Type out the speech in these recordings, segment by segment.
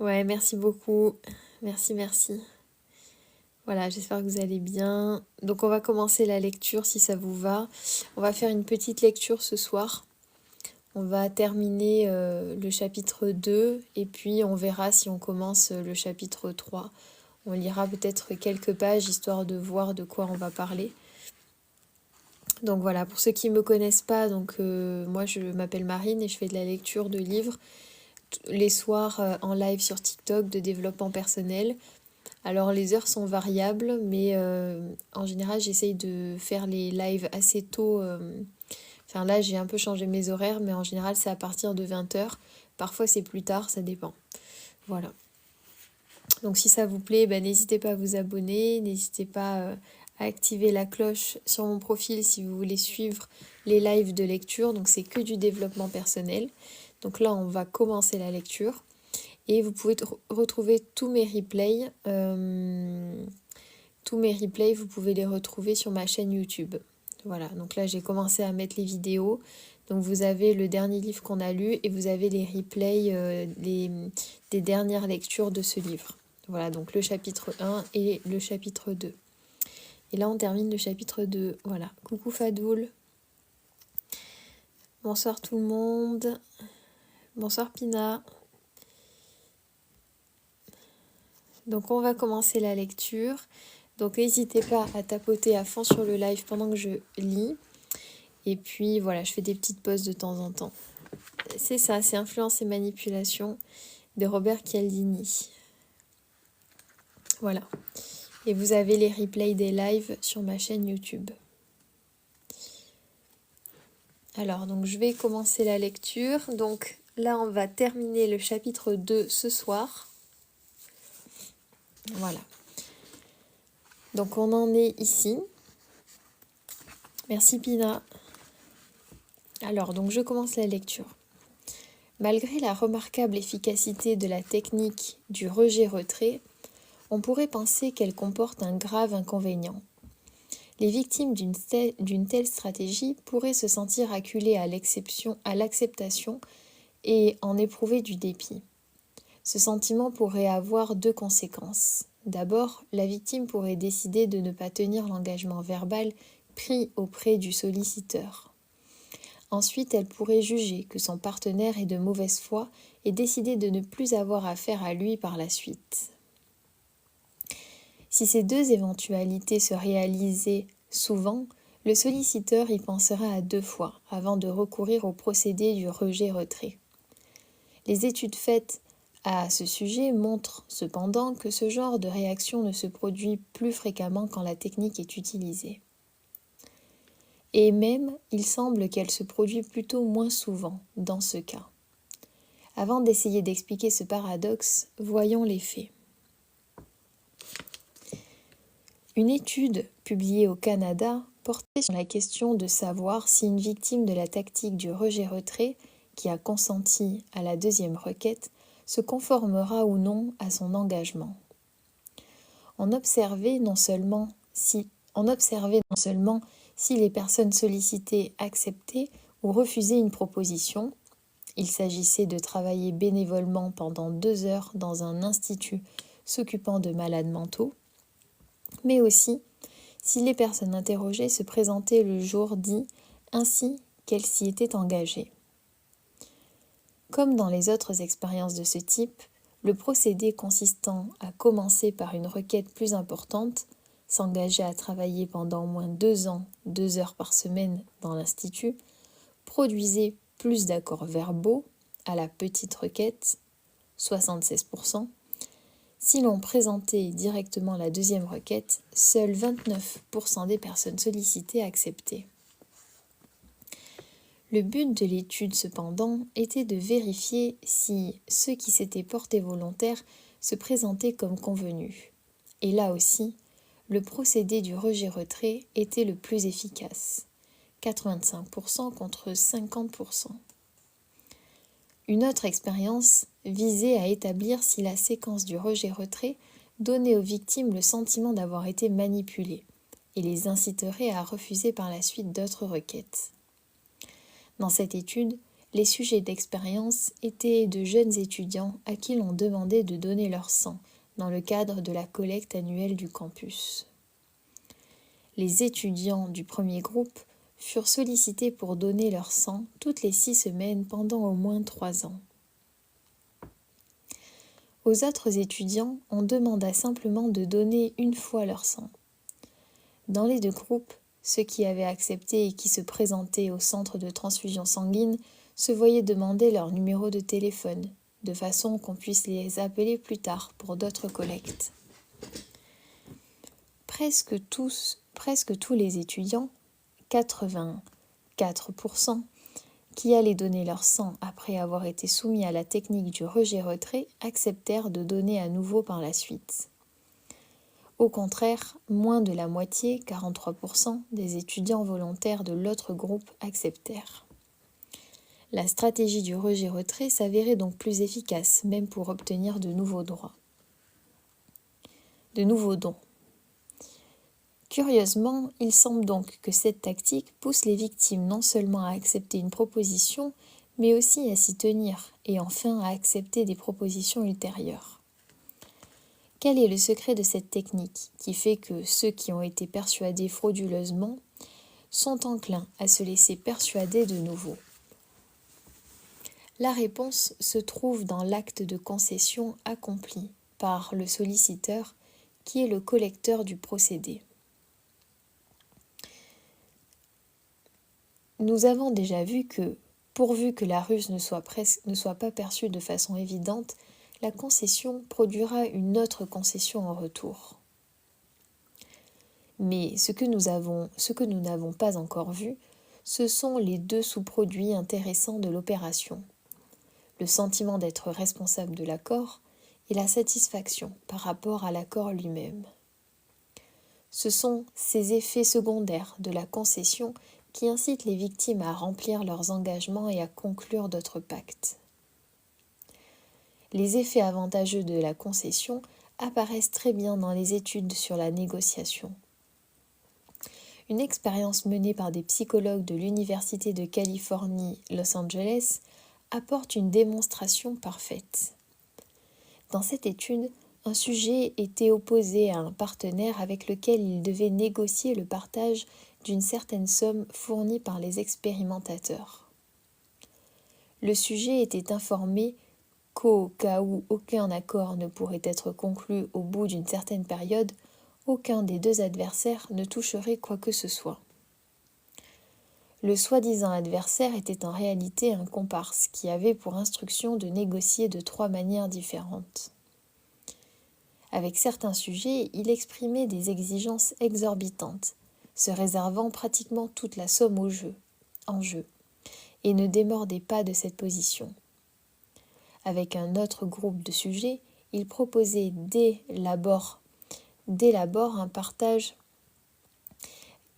Ouais, merci beaucoup. Merci, merci. Voilà, j'espère que vous allez bien. Donc on va commencer la lecture si ça vous va. On va faire une petite lecture ce soir. On va terminer le chapitre 2 et puis on verra si on commence le chapitre 3. On lira peut-être quelques pages histoire de voir de quoi on va parler. Donc voilà, pour ceux qui ne me connaissent pas, moi je m'appelle Marine et je fais de la lecture de livres les soirs en live sur TikTok de développement personnel. Alors les heures sont variables, mais en général j'essaye de faire les lives assez tôt. Enfin là j'ai un peu changé mes horaires, mais en général c'est à partir de 20h. Parfois c'est plus tard, ça dépend. Voilà. Donc si ça vous plaît, n'hésitez pas à vous abonner, n'hésitez pas à activer la cloche sur mon profil si vous voulez suivre les lives de lecture. Donc c'est que du développement personnel. Donc là on va commencer la lecture. Et vous pouvez retrouver tous mes replays. Vous pouvez les retrouver sur ma chaîne YouTube. Voilà, donc là j'ai commencé à mettre les vidéos. Donc vous avez le dernier livre qu'on a lu et vous avez les replays des dernières lectures de ce livre. Voilà, donc le chapitre 1 et le chapitre 2. Et là on termine le chapitre 2. Voilà, coucou Fadoul. Bonsoir tout le monde. Bonsoir Pina. Donc on va commencer la lecture. Donc n'hésitez pas à tapoter à fond sur le live pendant que je lis. Et puis voilà, je fais des petites pauses de temps en temps. C'est ça, c'est Influence et manipulation de Robert Cialdini. Voilà. Et vous avez les replays des lives sur ma chaîne YouTube. Alors, donc je vais commencer la lecture. Donc là, on va terminer le chapitre 2 ce soir. Voilà. Donc on en est ici. Merci Pina. Alors, donc je commence la lecture. Malgré la remarquable efficacité de la technique du rejet-retrait, on pourrait penser qu'elle comporte un grave inconvénient. Les victimes d'une telle stratégie pourraient se sentir acculées à l'acceptation et en éprouver du dépit. Ce sentiment pourrait avoir deux conséquences. D'abord, la victime pourrait décider de ne pas tenir l'engagement verbal pris auprès du solliciteur. Ensuite, elle pourrait juger que son partenaire est de mauvaise foi et décider de ne plus avoir affaire à lui par la suite. Si ces deux éventualités se réalisaient souvent, le solliciteur y pensera à 2 fois avant de recourir au procédé du rejet-retrait. Les études faites à ce sujet montrent cependant que ce genre de réaction ne se produit plus fréquemment quand la technique est utilisée. Et même, il semble qu'elle se produit plutôt moins souvent dans ce cas. Avant d'essayer d'expliquer ce paradoxe, voyons les faits. Une étude publiée au Canada portait sur la question de savoir si une victime de la tactique du rejet-retrait, qui a consenti à la 2e requête, se conformera ou non à son engagement. On observait non seulement si les personnes sollicitées acceptaient ou refusaient une proposition. Il s'agissait de travailler bénévolement pendant 2 heures dans un institut s'occupant de malades mentaux, mais aussi si les personnes interrogées se présentaient le jour dit ainsi qu'elles s'y étaient engagées. Comme dans les autres expériences de ce type, le procédé consistant à commencer par une requête plus importante, s'engager à travailler pendant au moins 2 ans, 2 heures par semaine dans l'institut, produisait plus d'accords verbaux à la petite requête, 76%. Si l'on présentait directement la 2e requête, seuls 29% des personnes sollicitées acceptaient. Le but de l'étude, cependant, était de vérifier si ceux qui s'étaient portés volontaires se présentaient comme convenu. Et là aussi, le procédé du rejet-retrait était le plus efficace, 85% contre 50%. Une autre expérience visait à établir si la séquence du rejet-retrait donnait aux victimes le sentiment d'avoir été manipulées et les inciterait à refuser par la suite d'autres requêtes. Dans cette étude, Les sujets d'expérience étaient de jeunes étudiants à qui l'on demandait de donner leur sang dans le cadre de la collecte annuelle du campus. Les étudiants du premier groupe furent sollicités pour donner leur sang toutes les 6 semaines pendant au moins 3 ans. Aux autres étudiants, on demanda simplement de donner une fois leur sang. Dans les 2 groupes, ceux qui avaient accepté et qui se présentaient au centre de transfusion sanguine se voyaient demander leur numéro de téléphone, de façon qu'on puisse les appeler plus tard pour d'autres collectes. Presque tous les étudiants, 84%, qui allaient donner leur sang après avoir été soumis à la technique du rejet-retrait, acceptèrent de donner à nouveau par la suite. Au contraire, moins de la moitié, 43%, des étudiants volontaires de l'autre groupe acceptèrent. La stratégie du rejet-retrait s'avérait donc plus efficace, même pour obtenir de nouveaux dons. Curieusement, il semble donc que cette tactique pousse les victimes non seulement à accepter une proposition, mais aussi à s'y tenir, et enfin à accepter des propositions ultérieures. Quel est le secret de cette technique qui fait que ceux qui ont été persuadés frauduleusement sont enclins à se laisser persuader de nouveau? La réponse se trouve dans l'acte de concession accompli par le solliciteur qui est le collecteur du procédé. Nous avons déjà vu que, pourvu que la ruse ne soit pas perçue de façon évidente, la concession produira une autre concession en retour. Mais ce que nous n'avons pas encore vu, ce sont les 2 sous-produits intéressants de l'opération. Le sentiment d'être responsable de l'accord et la satisfaction par rapport à l'accord lui-même. Ce sont ces effets secondaires de la concession qui incitent les victimes à remplir leurs engagements et à conclure d'autres pactes. Les effets avantageux de la concession apparaissent très bien dans les études sur la négociation. Une expérience menée par des psychologues de l'Université de Californie, Los Angeles, apporte une démonstration parfaite. Dans cette étude, un sujet était opposé à un partenaire avec lequel il devait négocier le partage d'une certaine somme fournie par les expérimentateurs. Le sujet était informé qu'au cas où aucun accord ne pourrait être conclu au bout d'une certaine période, aucun des 2 adversaires ne toucherait quoi que ce soit. Le soi-disant adversaire était en réalité un comparse qui avait pour instruction de négocier de 3 manières différentes. Avec certains sujets, il exprimait des exigences exorbitantes, se réservant pratiquement toute la somme en jeu, et ne démordait pas de cette position. Avec un autre groupe de sujets, il proposait dès l'abord un partage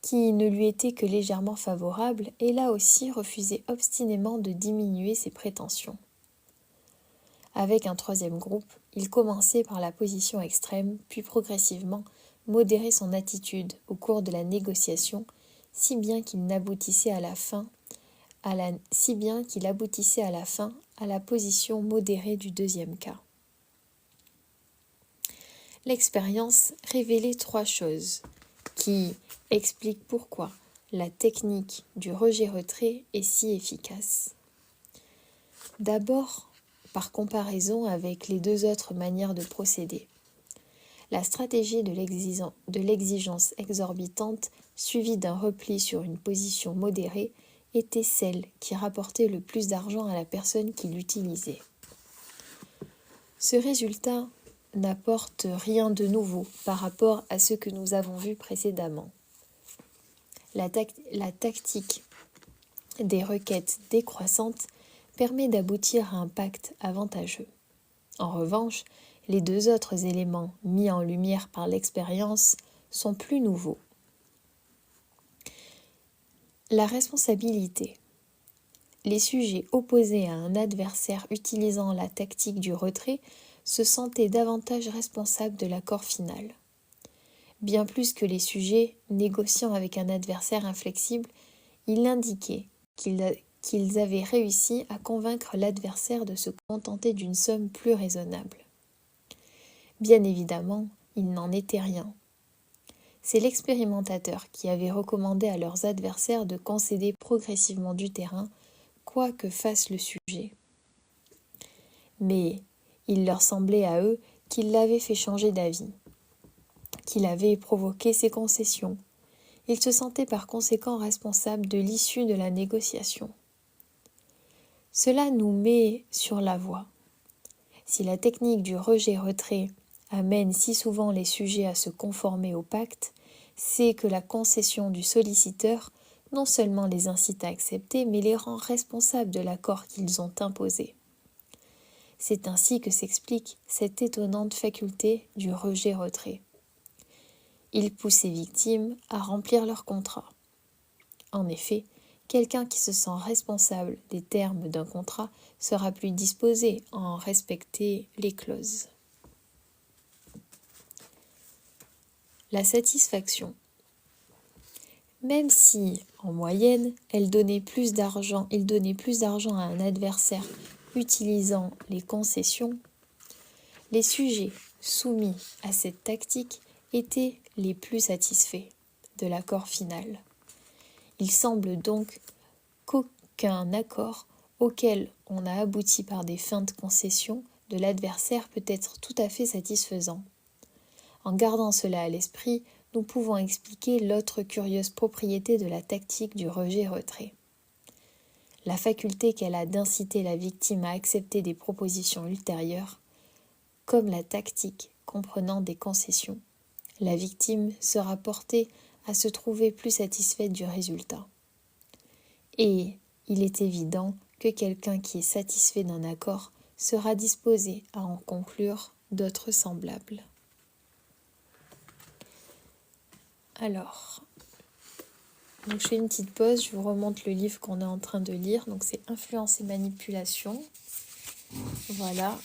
qui ne lui était que légèrement favorable, et là aussi refusait obstinément de diminuer ses prétentions. Avec un 3e groupe, il commençait par la position extrême, puis progressivement modérait son attitude au cours de la négociation, si bien qu'il aboutissait à la fin à la position modérée du 2e cas. L'expérience révélait 3 choses qui expliquent pourquoi la technique du rejet-retrait est si efficace. D'abord, par comparaison avec les 2 autres manières de procéder. La stratégie de l'exigence exorbitante, suivie d'un repli sur une position modérée, était celle qui rapportait le plus d'argent à la personne qui l'utilisait. Ce résultat n'apporte rien de nouveau par rapport à ce que nous avons vu précédemment. La tactique des requêtes décroissantes permet d'aboutir à un pacte avantageux. En revanche, les 2 autres éléments mis en lumière par l'expérience sont plus nouveaux. La responsabilité. Les sujets opposés à un adversaire utilisant la tactique du retrait se sentaient davantage responsables de l'accord final. Bien plus que les sujets négociant avec un adversaire inflexible, il indiquait qu'ils avaient réussi à convaincre l'adversaire de se contenter d'une somme plus raisonnable. Bien évidemment, il n'en était rien. C'est l'expérimentateur qui avait recommandé à leurs adversaires de concéder progressivement du terrain, quoi que fasse le sujet. Mais il leur semblait à eux qu'il l'avait fait changer d'avis, qu'il avait provoqué ces concessions. Ils se sentaient par conséquent responsables de l'issue de la négociation. Cela nous met sur la voie. Si la technique du rejet-retrait amène si souvent les sujets à se conformer au pacte, c'est que la concession du solliciteur non seulement les incite à accepter, mais les rend responsables de l'accord qu'ils ont imposé. C'est ainsi que s'explique cette étonnante faculté du rejet-retrait. Il pousse ses victimes à remplir leur contrat. En effet, quelqu'un qui se sent responsable des termes d'un contrat sera plus disposé à en respecter les clauses. La satisfaction. Même si, en moyenne, il donnait plus d'argent à un adversaire utilisant les concessions, les sujets soumis à cette tactique étaient les plus satisfaits de l'accord final. Il semble donc qu'aucun accord auquel on a abouti par des feintes concessions de l'adversaire peut être tout à fait satisfaisant. En gardant cela à l'esprit, nous pouvons expliquer l'autre curieuse propriété de la tactique du rejet-retrait. La faculté qu'elle a d'inciter la victime à accepter des propositions ultérieures, comme la tactique comprenant des concessions. La victime sera portée à se trouver plus satisfaite du résultat. Et il est évident que quelqu'un qui est satisfait d'un accord sera disposé à en conclure d'autres semblables. Alors, donc je fais une petite pause, je vous remonte le livre qu'on est en train de lire. Donc c'est Influence et manipulation. Voilà.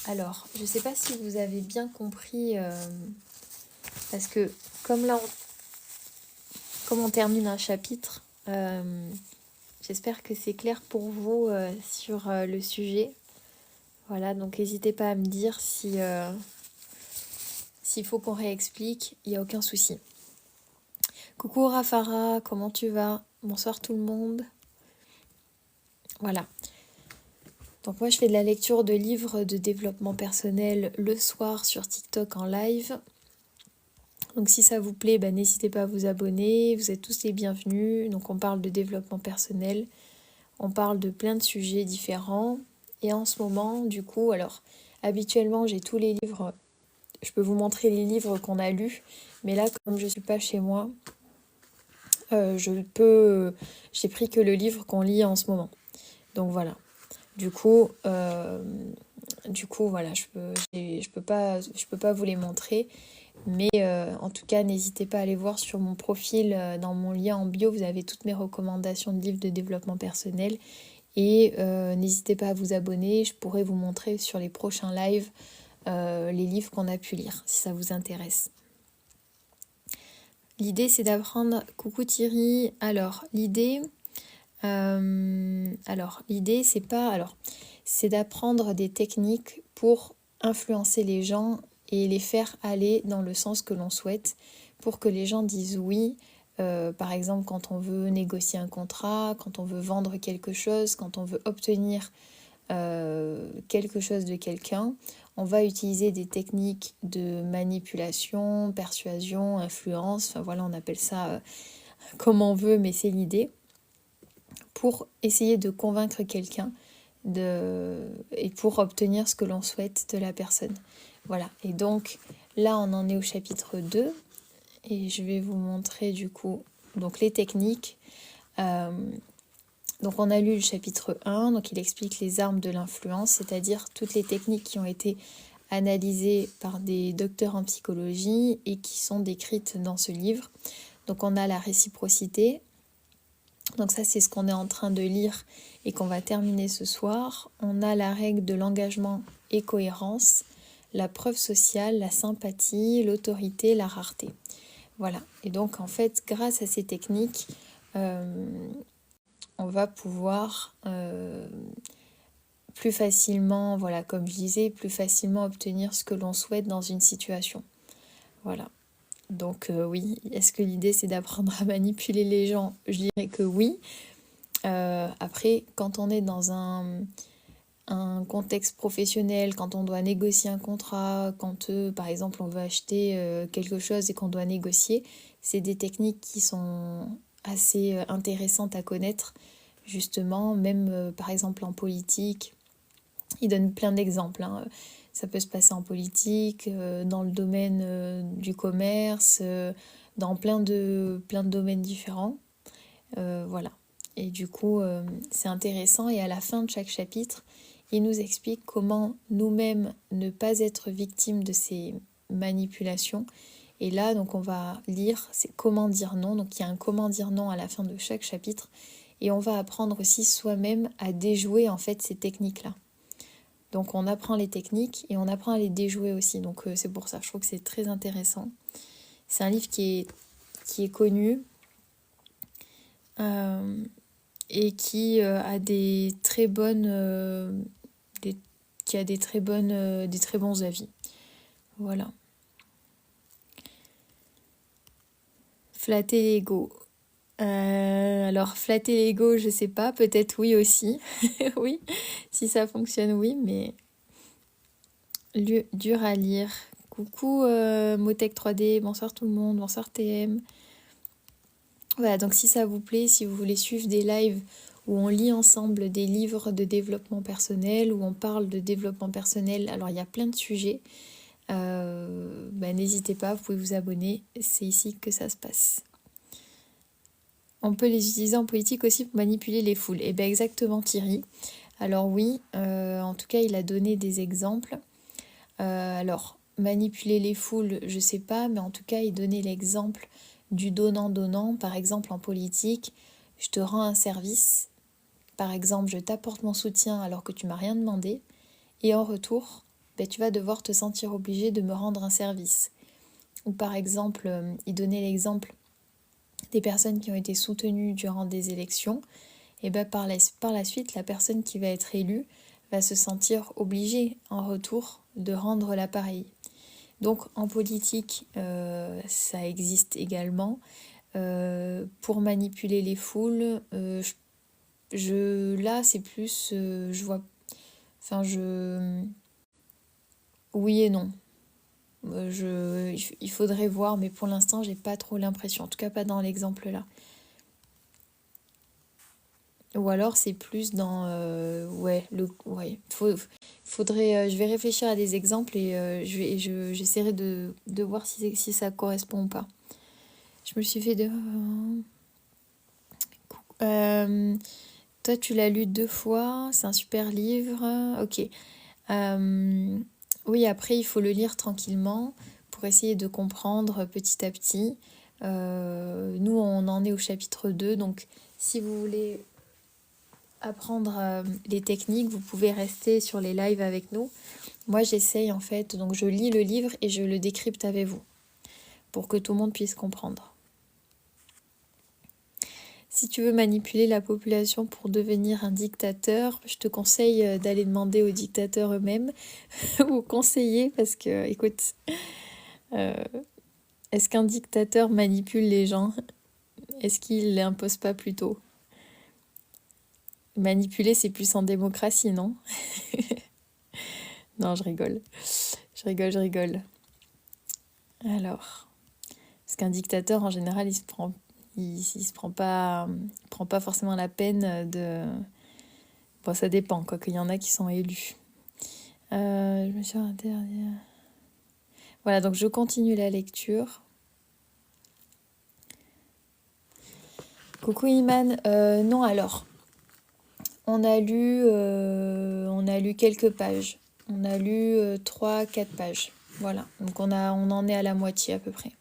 Alors, je ne sais pas si vous avez bien compris, parce que comme on termine un chapitre, j'espère que c'est clair pour vous sur le sujet. Voilà, donc n'hésitez pas à me dire s'il faut qu'on réexplique, il n'y a aucun souci. Coucou Rafara, comment tu vas? Bonsoir tout le monde. Voilà. Donc moi je fais de la lecture de livres de développement personnel le soir sur TikTok en live. Donc si ça vous plaît, n'hésitez pas à vous abonner, vous êtes tous les bienvenus. Donc on parle de développement personnel, on parle de plein de sujets différents. Et en ce moment, du coup, alors habituellement j'ai tous les livres, je peux vous montrer les livres qu'on a lus. Mais là, comme je ne suis pas chez moi, j'ai pris que le livre qu'on lit en ce moment. Donc voilà. Du coup, voilà, je peux pas vous les montrer, mais en tout cas, n'hésitez pas à aller voir sur mon profil, dans mon lien en bio, vous avez toutes mes recommandations de livres de développement personnel, et n'hésitez pas à vous abonner, je pourrai vous montrer sur les prochains lives les livres qu'on a pu lire, si ça vous intéresse. L'idée, c'est d'apprendre... Coucou Thierry. Alors, l'idée, c'est d'apprendre des techniques pour influencer les gens et les faire aller dans le sens que l'on souhaite, pour que les gens disent oui. Par exemple, quand on veut négocier un contrat, quand on veut vendre quelque chose, quand on veut obtenir quelque chose de quelqu'un, on va utiliser des techniques de manipulation, persuasion, influence, enfin voilà, on appelle ça comme on veut, mais c'est pour essayer de convaincre quelqu'un et pour obtenir ce que l'on souhaite de la personne. Voilà, et donc là on en est au chapitre 2 et je vais vous montrer du coup donc les techniques. Donc on a lu le chapitre 1, donc il explique les armes de l'influence, c'est-à-dire toutes les techniques qui ont été analysées par des docteurs en psychologie et qui sont décrites dans ce livre. Donc on a la réciprocité, donc ça c'est ce qu'on est en train de lire et qu'on va terminer ce soir. On a la règle de l'engagement et cohérence, la preuve sociale, la sympathie, l'autorité, la rareté. Voilà, et donc en fait grâce à ces techniques, on va pouvoir plus facilement, voilà, comme je disais, plus facilement obtenir ce que l'on souhaite dans une situation. Voilà. Donc oui, est-ce que l'idée c'est d'apprendre à manipuler les gens? Je dirais que oui. Après, quand on est dans un contexte professionnel, quand on doit négocier un contrat, quand par exemple on veut acheter quelque chose et qu'on doit négocier, c'est des techniques qui sont assez intéressantes à connaître, justement, même par exemple en politique. Il donne plein d'exemples, hein. Ça peut se passer en politique, dans le domaine du commerce, dans plein de domaines différents. Voilà. Et du coup, c'est intéressant. Et à la fin de chaque chapitre, il nous explique comment nous-mêmes ne pas être victimes de ces manipulations. Et là, donc, on va lire, c'est comment dire non. Donc, il y a un comment dire non à la fin de chaque chapitre. Et on va apprendre aussi soi-même à déjouer en fait ces techniques-là. Donc, on apprend les techniques et on apprend à les déjouer aussi. Donc, c'est pour ça, je trouve que c'est très intéressant. C'est un livre qui est connu. Et qui a des très bonnes des très bons avis. Voilà. Flatter l'ego. Alors flatter l'ego, je sais pas, peut-être oui aussi. Oui, si ça fonctionne, oui, mais dur à lire. Coucou Motech 3D, bonsoir tout le monde, bonsoir TM. Voilà, donc si ça vous plaît, si vous voulez suivre des lives où on lit ensemble des livres de développement personnel, où on parle de développement personnel, alors il y a plein de sujets, n'hésitez pas, vous pouvez vous abonner, c'est ici que ça se passe. On peut les utiliser en politique aussi pour manipuler les foules. Et bien exactement Thierry. Alors oui, en tout cas il a donné des exemples. Alors manipuler les foules, je sais pas, mais en tout cas il donnait l'exemple du donnant-donnant. Par exemple en politique, je te rends un service. Par exemple, je t'apporte mon soutien alors que tu m'as rien demandé. Et en retour, tu vas devoir te sentir obligé de me rendre un service. Ou par exemple, il donnait l'exemple des personnes qui ont été soutenues durant des élections. Et par la suite, la personne qui va être élue va se sentir obligée en retour de rendre l'appareil. Donc en politique, ça existe également. Pour manipuler les foules, là c'est plus, je vois, enfin oui et non. Il faudrait voir, mais pour l'instant j'ai pas trop l'impression, en tout cas pas dans l'exemple là. Ou alors c'est plus dans faudrait je vais réfléchir à des exemples et j'essaierai de voir si ça correspond ou pas. Je me suis fait de toi tu l'as lu 2 fois, c'est un super livre. OK. Oui, après il faut le lire tranquillement pour essayer de comprendre petit à petit. Nous on en est au chapitre 2, donc si vous voulez apprendre les techniques, vous pouvez rester sur les lives avec nous. Moi j'essaye en fait, donc je lis le livre et je le décrypte avec vous pour que tout le monde puisse comprendre. Si tu veux manipuler la population pour devenir un dictateur, je te conseille d'aller demander aux dictateurs eux-mêmes ou conseiller parce que, écoute, est-ce qu'un dictateur manipule les gens? Est-ce qu'il les impose pas plutôt? Manipuler, c'est plus en démocratie, non? Non, je rigole. Je rigole. Alors, parce qu'un dictateur, en général, il se prend pas forcément la peine de... Bon, ça dépend, quoi, qu'il y en a qui sont élus. Je me suis interdit... Voilà, donc je continue la lecture. Coucou Iman. Non, alors, on a lu quelques pages. On a lu 3-4 pages. Voilà, donc on en est à la moitié à peu près.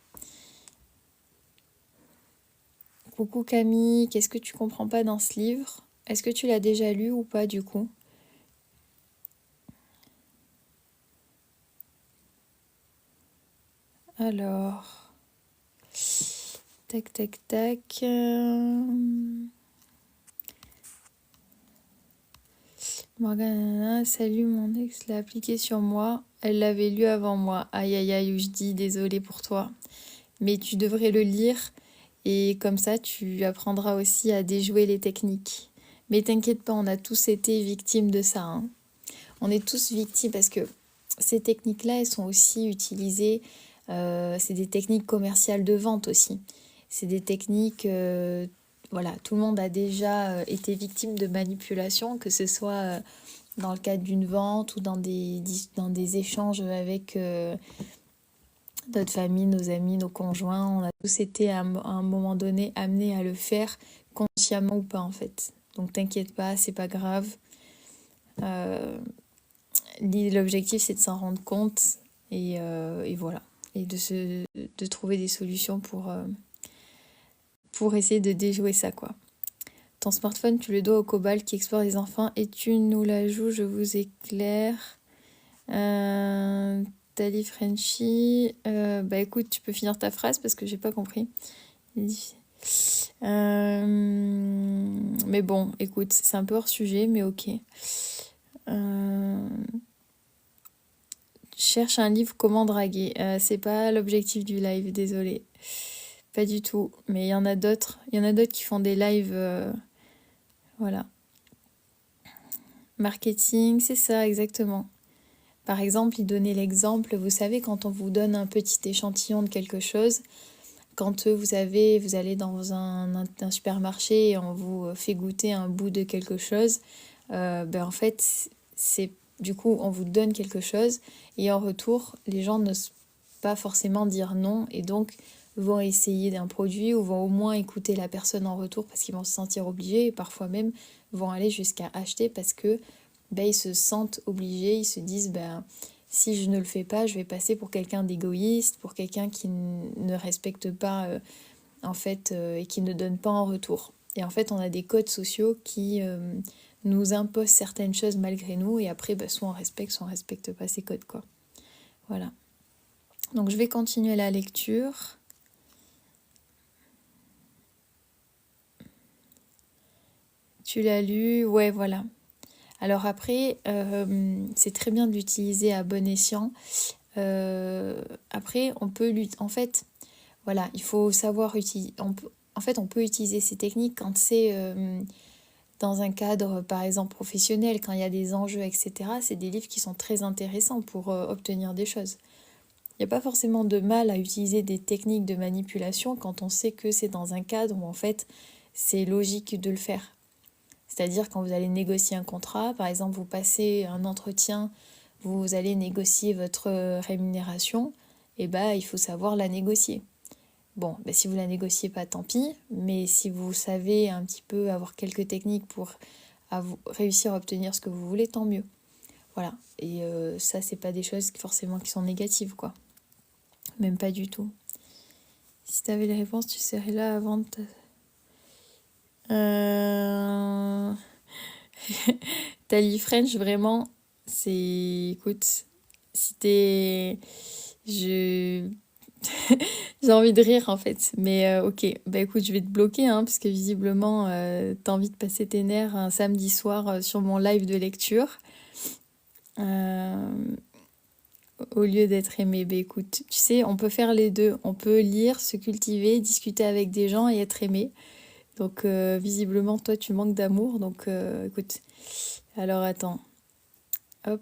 Coucou Camille, qu'est-ce que tu comprends pas dans ce livre? Est-ce que tu l'as déjà lu ou pas du coup? Alors, tac tac tac. Morgane, salut, mon ex l'a appliqué sur moi. Elle l'avait lu avant moi. Aïe aïe aïe, où je dis désolée pour toi. Mais tu devrais le lire et comme ça tu apprendras aussi à déjouer les techniques. Mais t'inquiète pas, on a tous été victimes de ça, hein. On est tous victimes parce que ces techniques-là, elles sont aussi utilisées, c'est des techniques commerciales de vente aussi. C'est des techniques, voilà, tout le monde a déjà été victime de manipulation, que ce soit dans le cadre d'une vente ou dans des échanges avec notre famille, nos amis, nos conjoints. On a tous été à un moment donné amenés à le faire, consciemment ou pas en fait. Donc t'inquiète pas, c'est pas grave. Euh, L'objectif c'est de s'en rendre compte et voilà. Et de trouver des solutions pour essayer de déjouer ça quoi. Ton smartphone, tu le dois au Cobalt qui explore les enfants et tu nous la joues, je vous éclaire. Tali Frenchy, bah écoute, tu peux finir ta phrase parce que j'ai pas compris. Mais bon, écoute, c'est un peu hors sujet, mais ok. Cherche un livre comment draguer. C'est pas l'objectif du live, désolé. Pas du tout. Mais il y en a d'autres. Il y en a d'autres qui font des lives. Voilà. Marketing, c'est ça, exactement. Par exemple, il donnait l'exemple, vous savez, quand on vous donne un petit échantillon de quelque chose, quand vous allez dans un supermarché et on vous fait goûter un bout de quelque chose, en fait, c'est du coup, on vous donne quelque chose et en retour, les gens n'osent pas forcément dire non et donc vont essayer d'un produit ou vont au moins écouter la personne en retour parce qu'ils vont se sentir obligés et parfois même vont aller jusqu'à acheter parce que ils se sentent obligés, ils se disent si je ne le fais pas, je vais passer pour quelqu'un d'égoïste, pour quelqu'un qui ne respecte pas en fait et qui ne donne pas en retour. Et en fait, on a des codes sociaux qui nous imposent certaines choses malgré nous et après, soit on respecte pas ces codes quoi. Voilà. Donc je vais continuer la lecture. Tu l'as lu? Ouais, voilà. Alors après, c'est très bien de l'utiliser à bon escient. Après, on peut en fait, voilà, il faut savoir utiliser. On peut utiliser ces techniques quand c'est dans un cadre, par exemple, professionnel, quand il y a des enjeux, etc. C'est des livres qui sont très intéressants pour obtenir des choses. Il n'y a pas forcément de mal à utiliser des techniques de manipulation quand on sait que c'est dans un cadre où en fait c'est logique de le faire. C'est-à-dire quand vous allez négocier un contrat, par exemple vous passez un entretien, vous allez négocier votre rémunération, et il faut savoir la négocier. Bon, si vous la négociez pas, tant pis, mais si vous savez un petit peu avoir quelques techniques pour réussir à obtenir ce que vous voulez, tant mieux. Voilà, et ça c'est pas des choses forcément qui sont négatives quoi. Même pas du tout. Si tu avais les réponses, tu serais là avant de Tali French, vraiment, c'est... Écoute, si t'es... Je... J'ai envie de rire en fait, mais ok, écoute, je vais te bloquer, hein, parce que visiblement, t'as envie de passer tes nerfs un samedi soir sur mon live de lecture. Au lieu d'être aimé, écoute, tu sais, on peut faire les deux. On peut lire, se cultiver, discuter avec des gens et être aimé. Donc visiblement, toi, tu manques d'amour. Donc écoute, alors attends. Hop,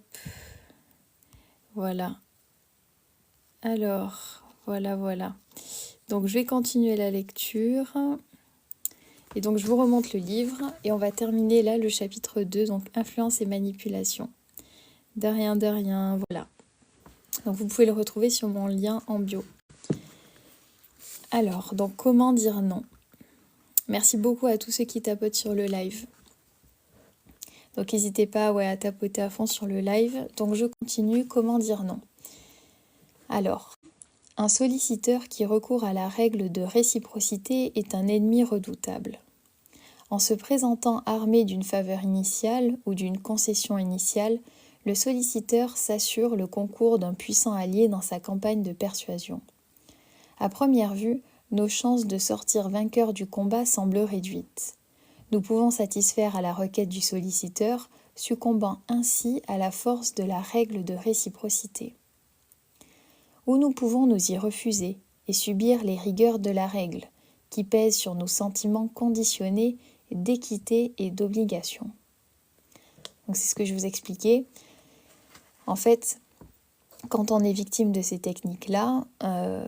voilà. Alors, voilà. Donc je vais continuer la lecture. Et donc je vous remonte le livre et on va terminer là le chapitre 2, donc influence et manipulation. De rien, voilà. Donc vous pouvez le retrouver sur mon lien en bio. Alors, donc comment dire non? Merci beaucoup à tous ceux qui tapotent sur le live. Donc n'hésitez pas à tapoter à fond sur le live. Donc je continue, comment dire non? Alors, un solliciteur qui recourt à la règle de réciprocité est un ennemi redoutable. En se présentant armé d'une faveur initiale ou d'une concession initiale, le solliciteur s'assure le concours d'un puissant allié dans sa campagne de persuasion. À première vue, nos chances de sortir vainqueurs du combat semblent réduites. Nous pouvons satisfaire à la requête du solliciteur, succombant ainsi à la force de la règle de réciprocité. Ou nous pouvons nous y refuser et subir les rigueurs de la règle, qui pèsent sur nos sentiments conditionnés d'équité et d'obligation. Donc c'est ce que je vous expliquais. En fait, quand on est victime de ces techniques-là,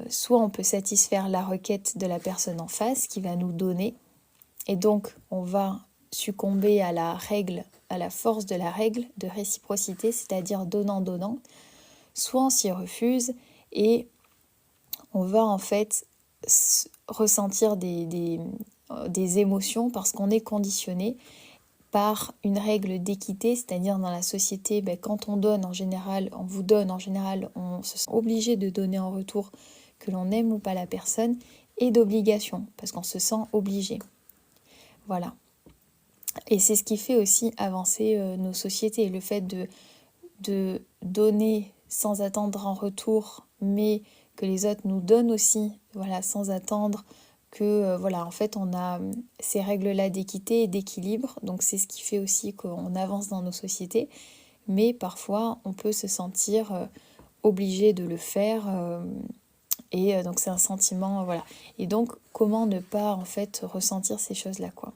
soit on peut satisfaire la requête de la personne en face qui va nous donner, et donc on va succomber à la règle, à la force de la règle de réciprocité, c'est-à-dire donnant-donnant, soit on s'y refuse et on va en fait ressentir des émotions parce qu'on est conditionné par une règle d'équité, c'est-à-dire dans la société, quand on donne en général, on vous donne en général, on se sent obligé de donner en retour que l'on aime ou pas la personne, et d'obligation, parce qu'on se sent obligé. Voilà. Et c'est ce qui fait aussi avancer nos sociétés, le fait de donner sans attendre en retour, mais que les autres nous donnent aussi, voilà, sans attendre, que voilà, en fait on a ces règles-là d'équité et d'équilibre, donc c'est ce qui fait aussi qu'on avance dans nos sociétés, mais parfois on peut se sentir obligé de le faire, et donc c'est un sentiment, voilà. Et donc comment ne pas en fait ressentir ces choses-là, quoi.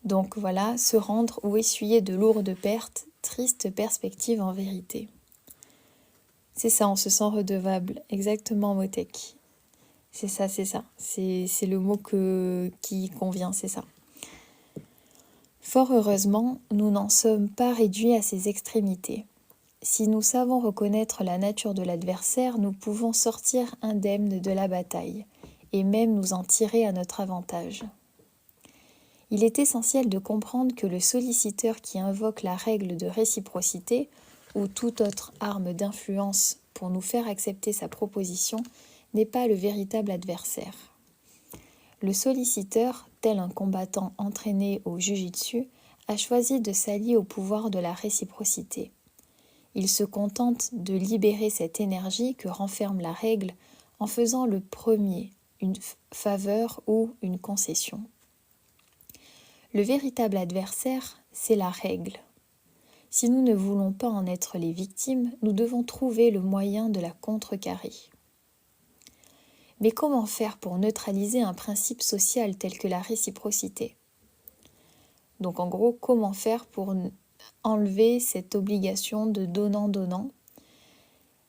Donc voilà, se rendre ou essuyer de lourdes pertes, triste perspective en vérité. C'est ça, on se sent redevable, exactement Motek. C'est ça, c'est le mot qui convient, c'est ça. Fort heureusement, nous n'en sommes pas réduits à ces extrémités. Si nous savons reconnaître la nature de l'adversaire, nous pouvons sortir indemnes de la bataille, et même nous en tirer à notre avantage. Il est essentiel de comprendre que le solliciteur qui invoque la règle de réciprocité, ou toute autre arme d'influence pour nous faire accepter sa proposition, n'est pas le véritable adversaire. Le solliciteur, tel un combattant entraîné au jujitsu, a choisi de s'allier au pouvoir de la réciprocité. Il se contente de libérer cette énergie que renferme la règle en faisant le premier une faveur ou une concession. Le véritable adversaire, c'est la règle. Si nous ne voulons pas en être les victimes, nous devons trouver le moyen de la contrecarrer. Mais comment faire pour neutraliser un principe social tel que la réciprocité ? Donc en gros, comment faire pour enlever cette obligation de donnant-donnant ?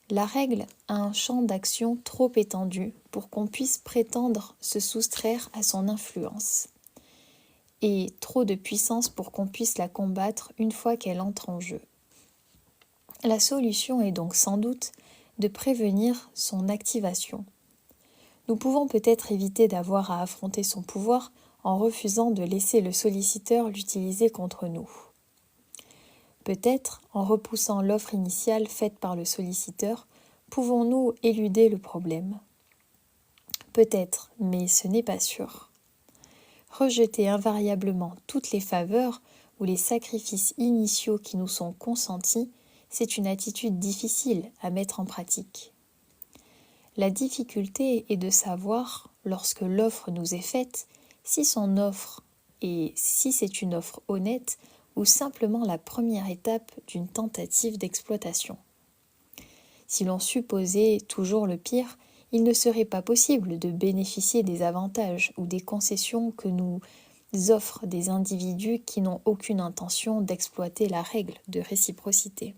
La règle a un champ d'action trop étendu pour qu'on puisse prétendre se soustraire à son influence, et trop de puissance pour qu'on puisse la combattre une fois qu'elle entre en jeu. La solution est donc sans doute de prévenir son activation. Nous pouvons peut-être éviter d'avoir à affronter son pouvoir en refusant de laisser le solliciteur l'utiliser contre nous. Peut-être, en repoussant l'offre initiale faite par le solliciteur, pouvons-nous éluder le problème. Peut-être, mais ce n'est pas sûr. Rejeter invariablement toutes les faveurs ou les sacrifices initiaux qui nous sont consentis, c'est une attitude difficile à mettre en pratique. La difficulté est de savoir, lorsque l'offre nous est faite, si son offre et si c'est une offre honnête ou simplement la première étape d'une tentative d'exploitation. Si l'on supposait toujours le pire, il ne serait pas possible de bénéficier des avantages ou des concessions que nous offrent des individus qui n'ont aucune intention d'exploiter la règle de réciprocité.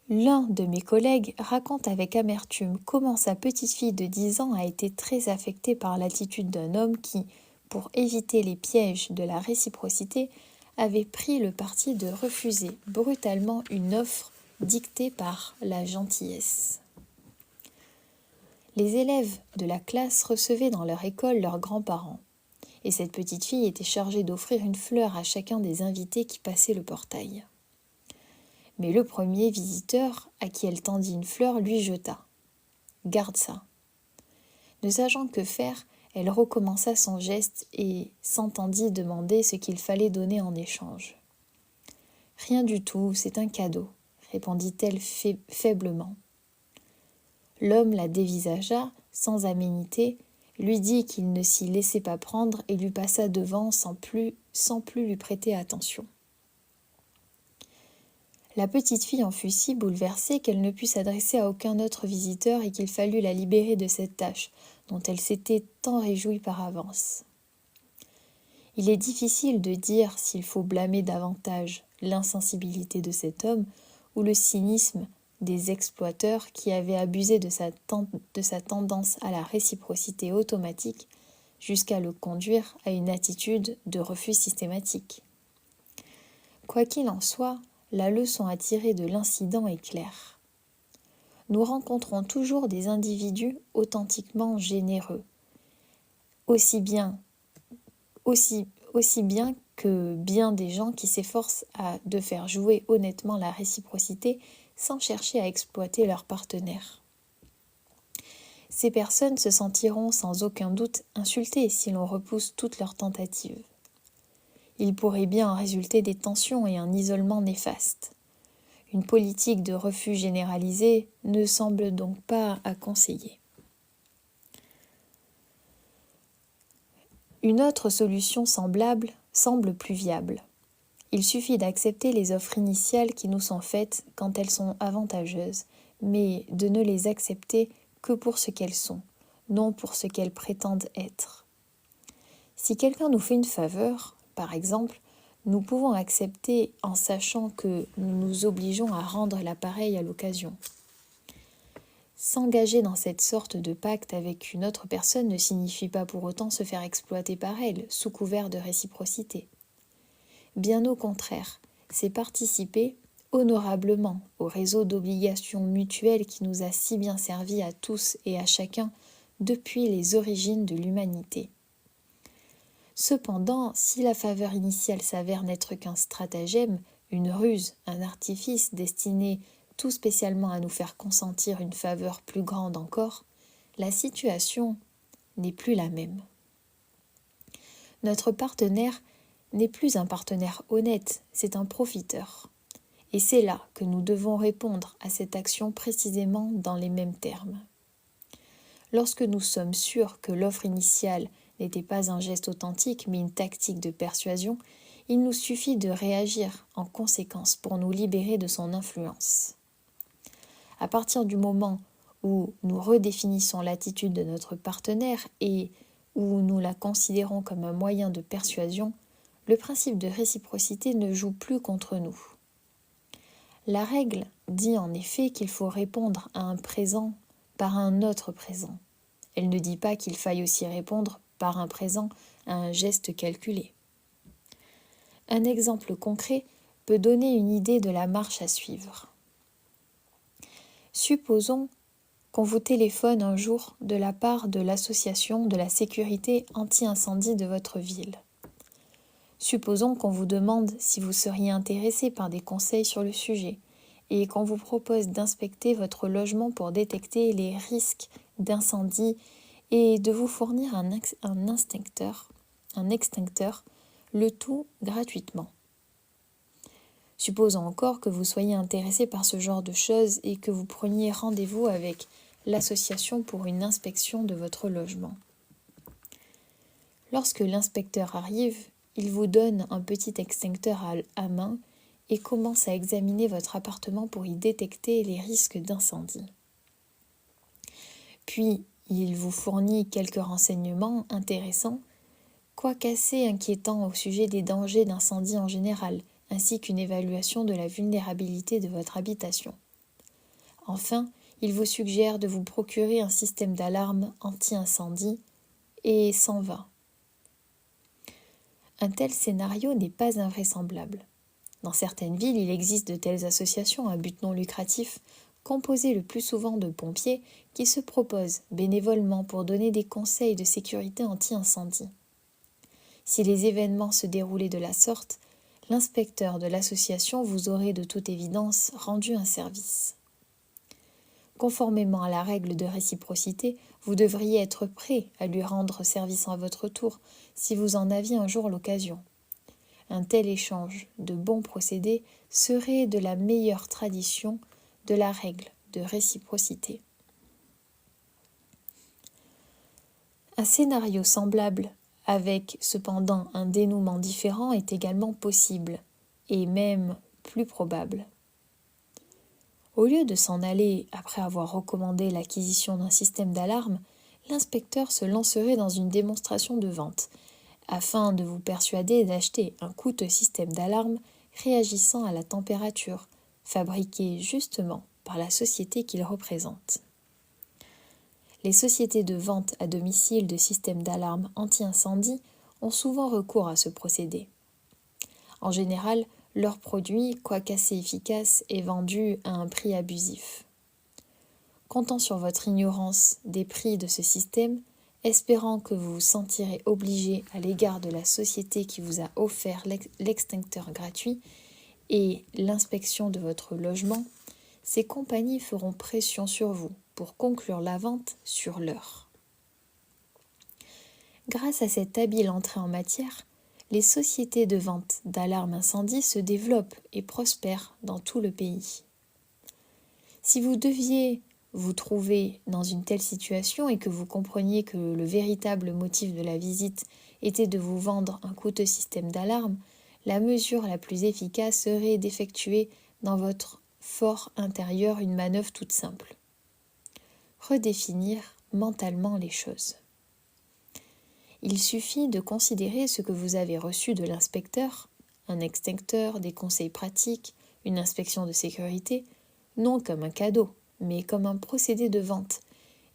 L'un de mes collègues raconte avec amertume comment sa petite-fille de 10 ans a été très affectée par l'attitude d'un homme qui, pour éviter les pièges de la réciprocité, avait pris le parti de refuser brutalement une offre dictée par la gentillesse. Les élèves de la classe recevaient dans leur école leurs grands-parents, et cette petite fille était chargée d'offrir une fleur à chacun des invités qui passaient le portail. Mais le premier visiteur, à qui elle tendit une fleur, lui jeta. « Garde ça !» Ne sachant que faire, elle recommença son geste et s'entendit demander ce qu'il fallait donner en échange. « Rien du tout, c'est un cadeau, » répondit-elle faiblement. L'homme la dévisagea, sans aménité, lui dit qu'il ne s'y laissait pas prendre et lui passa devant sans plus sans plus lui prêter attention. La petite fille en fut si bouleversée qu'elle ne put s'adresser à aucun autre visiteur et qu'il fallut la libérer de cette tâche dont elle s'était tant réjouie par avance. Il est difficile de dire s'il faut blâmer davantage l'insensibilité de cet homme ou le cynisme des exploiteurs qui avaient abusé de sa tendance à la réciprocité automatique jusqu'à le conduire à une attitude de refus systématique. Quoi qu'il en soit, la leçon à tirer de l'incident est claire. Nous rencontrons toujours des individus authentiquement généreux, aussi bien que bien des gens qui s'efforcent de faire jouer honnêtement la réciprocité sans chercher à exploiter leur partenaire. Ces personnes se sentiront sans aucun doute insultées si l'on repousse toutes leurs tentatives. Il pourrait bien en résulter des tensions et un isolement néfaste. Une politique de refus généralisé ne semble donc pas à conseiller. Une autre solution semblable semble plus viable. Il suffit d'accepter les offres initiales qui nous sont faites quand elles sont avantageuses, mais de ne les accepter que pour ce qu'elles sont, non pour ce qu'elles prétendent être. Si quelqu'un nous fait une faveur, par exemple, nous pouvons accepter en sachant que nous nous obligeons à rendre l'appareil à l'occasion. S'engager dans cette sorte de pacte avec une autre personne ne signifie pas pour autant se faire exploiter par elle, sous couvert de réciprocité. Bien au contraire, c'est participer honorablement au réseau d'obligations mutuelles qui nous a si bien servi à tous et à chacun depuis les origines de l'humanité. Cependant, si la faveur initiale s'avère n'être qu'un stratagème, une ruse, un artifice destiné tout spécialement à nous faire consentir une faveur plus grande encore, la situation n'est plus la même. Notre partenaire n'est plus un partenaire honnête, c'est un profiteur. Et c'est là que nous devons répondre à cette action précisément dans les mêmes termes. Lorsque nous sommes sûrs que l'offre initiale n'était pas un geste authentique mais une tactique de persuasion, il nous suffit de réagir en conséquence pour nous libérer de son influence. À partir du moment où nous redéfinissons l'attitude de notre partenaire et où nous la considérons comme un moyen de persuasion, le principe de réciprocité ne joue plus contre nous. La règle dit en effet qu'il faut répondre à un présent par un autre présent. Elle ne dit pas qu'il faille aussi répondre par un présent à un geste calculé. Un exemple concret peut donner une idée de la marche à suivre. Supposons qu'on vous téléphone un jour de la part de l'association de la sécurité anti-incendie de votre ville. Supposons qu'on vous demande si vous seriez intéressé par des conseils sur le sujet et qu'on vous propose d'inspecter votre logement pour détecter les risques d'incendie et de vous fournir un extincteur, le tout gratuitement. Supposons encore que vous soyez intéressé par ce genre de choses et que vous preniez rendez-vous avec l'association pour une inspection de votre logement. Lorsque l'inspecteur arrive, il vous donne un petit extincteur à main et commence à examiner votre appartement pour y détecter les risques d'incendie. Puis, il vous fournit quelques renseignements intéressants, quoique assez inquiétants au sujet des dangers d'incendie en général, ainsi qu'une évaluation de la vulnérabilité de votre habitation. Enfin, il vous suggère de vous procurer un système d'alarme anti-incendie et s'en va. Un tel scénario n'est pas invraisemblable. Dans certaines villes, il existe de telles associations à but non lucratif, composées le plus souvent de pompiers, qui se proposent bénévolement pour donner des conseils de sécurité anti-incendie. Si les événements se déroulaient de la sorte, l'inspecteur de l'association vous aurait de toute évidence rendu un service. Conformément à la règle de réciprocité, vous devriez être prêt à lui rendre service à votre tour si vous en aviez un jour l'occasion. Un tel échange de bons procédés serait de la meilleure tradition de la règle de réciprocité. Un scénario semblable avec cependant un dénouement différent, est également possible, et même plus probable. Au lieu de s'en aller après avoir recommandé l'acquisition d'un système d'alarme, l'inspecteur se lancerait dans une démonstration de vente, afin de vous persuader d'acheter un coûteux système d'alarme réagissant à la température, fabriqué justement par la société qu'il représente. Les sociétés de vente à domicile de systèmes d'alarme anti-incendie ont souvent recours à ce procédé. En général, leur produit, quoique assez efficace, est vendu à un prix abusif. Comptant sur votre ignorance des prix de ce système, espérant que vous vous sentirez obligé à l'égard de la société qui vous a offert l'extincteur gratuit et l'inspection de votre logement, ces compagnies feront pression sur vous pour conclure la vente sur l'heure. Grâce à cette habile entrée en matière, les sociétés de vente d'alarmes incendie se développent et prospèrent dans tout le pays. Si vous deviez vous trouver dans une telle situation et que vous compreniez que le véritable motif de la visite était de vous vendre un coûteux système d'alarme, la mesure la plus efficace serait d'effectuer dans votre fort intérieur une manœuvre toute simple. Redéfinir mentalement les choses. Il suffit de considérer ce que vous avez reçu de l'inspecteur, un extincteur, des conseils pratiques, une inspection de sécurité, non comme un cadeau, mais comme un procédé de vente,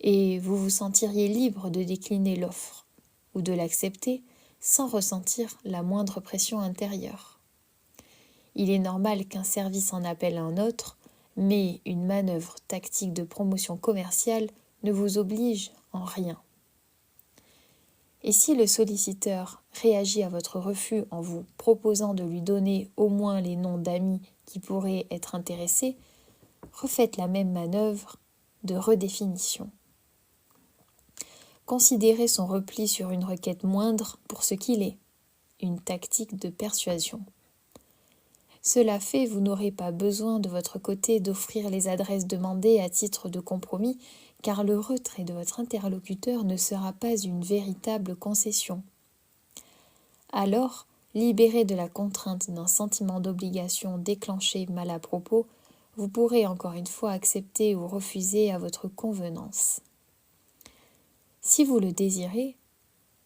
et vous vous sentiriez libre de décliner l'offre ou de l'accepter sans ressentir la moindre pression intérieure. Il est normal qu'un service en appelle un autre, mais une manœuvre tactique de promotion commerciale ne vous oblige en rien. Et si le solliciteur réagit à votre refus en vous proposant de lui donner au moins les noms d'amis qui pourraient être intéressés, refaites la même manœuvre de redéfinition. Considérez son repli sur une requête moindre pour ce qu'il est, une tactique de persuasion. Cela fait, vous n'aurez pas besoin de votre côté d'offrir les adresses demandées à titre de compromis, car le retrait de votre interlocuteur ne sera pas une véritable concession. Alors, libéré de la contrainte d'un sentiment d'obligation déclenché mal à propos, vous pourrez encore une fois accepter ou refuser à votre convenance. Si vous le désirez,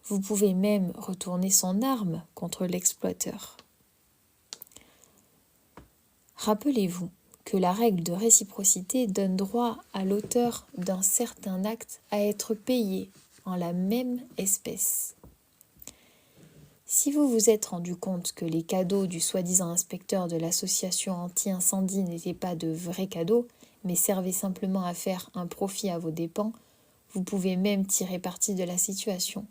vous pouvez même retourner son arme contre l'exploiteur. Rappelez-vous que la règle de réciprocité donne droit à l'auteur d'un certain acte à être payé en la même espèce. Si vous vous êtes rendu compte que les cadeaux du soi-disant inspecteur de l'association anti-incendie n'étaient pas de vrais cadeaux, mais servaient simplement à faire un profit à vos dépens, vous pouvez même tirer parti de la situation.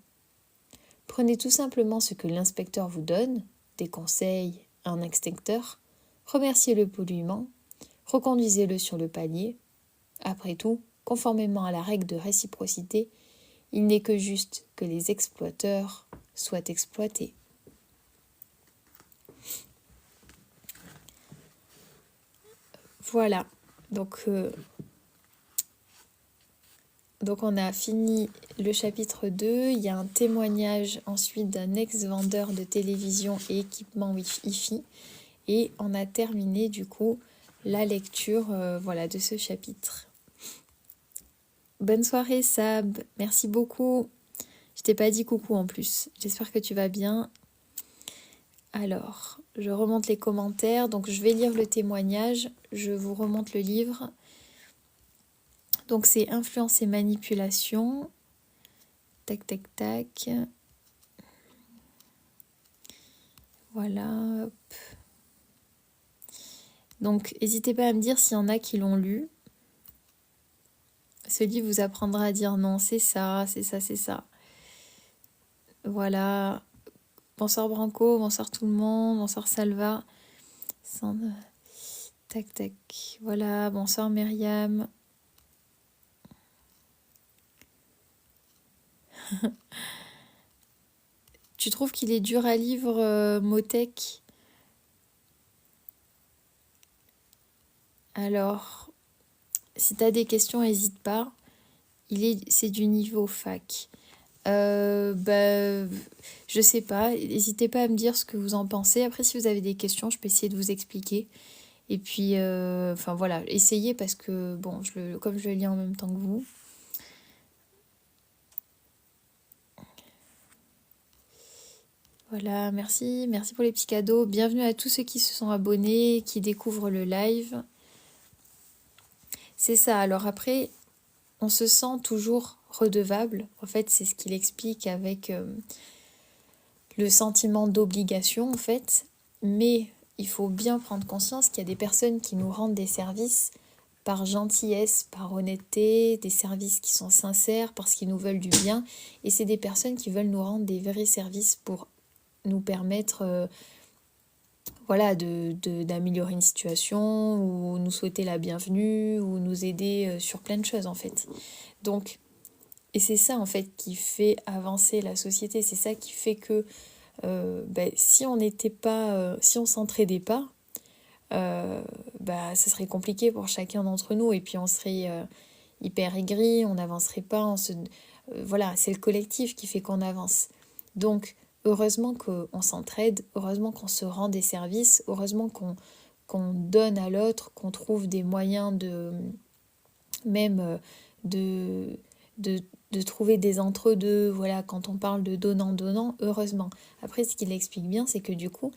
Prenez tout simplement ce que l'inspecteur vous donne, des conseils, un extincteur, remerciez-le poliment, reconduisez-le sur le palier. Après tout, conformément à la règle de réciprocité, il n'est que juste que les exploiteurs soient exploités. Voilà, donc on a fini le chapitre 2, il y a un témoignage ensuite d'un ex-vendeur de télévision et équipements Wi-Fi et on a terminé du coup la lecture de ce chapitre. Bonne soirée Sab, merci beaucoup. Je t'ai pas dit coucou en plus, j'espère que tu vas bien. Alors, je remonte les commentaires, donc je vais lire le témoignage, je vous remonte le livre. Donc c'est influence et manipulation. Tac, tac, tac. Voilà. Hop. Donc n'hésitez pas à me dire s'il y en a qui l'ont lu. Ce livre vous apprendra à dire non, c'est ça, c'est ça, c'est ça. Voilà. Bonsoir Branco, bonsoir tout le monde, bonsoir Salva. Tac, tac. Voilà, bonsoir Myriam. Tu trouves qu'il est dur à lire, Motech? Alors, si tu as des questions, n'hésite pas. C'est du niveau fac. Je sais pas, n'hésitez pas à me dire ce que vous en pensez. Après, si vous avez des questions, je peux essayer de vous expliquer. Et puis, enfin voilà, essayez parce que, bon, comme je le lis en même temps que vous. Voilà, merci pour les petits cadeaux. Bienvenue à tous ceux qui se sont abonnés, qui découvrent le live. C'est ça, alors après, on se sent toujours redevable. En fait, c'est ce qu'il explique avec le sentiment d'obligation, en fait. Mais il faut bien prendre conscience qu'il y a des personnes qui nous rendent des services par gentillesse, par honnêteté, des services qui sont sincères parce qu'ils nous veulent du bien. Et c'est des personnes qui veulent nous rendre des vrais services pour nous permettre d'améliorer une situation ou nous souhaiter la bienvenue ou nous aider sur plein de choses en fait. Donc, et c'est ça en fait qui fait avancer la société, c'est ça qui fait que si on n'était pas, si on s'entraidait pas, ça serait compliqué pour chacun d'entre nous et puis on serait hyper aigri, on n'avancerait pas, voilà, c'est le collectif qui fait qu'on avance. Donc, heureusement qu'on s'entraide, heureusement qu'on se rend des services, heureusement qu'on donne à l'autre, qu'on trouve des moyens de trouver des entre-deux, voilà, quand on parle de donnant, heureusement. Après, ce qu'il explique bien, c'est que du coup,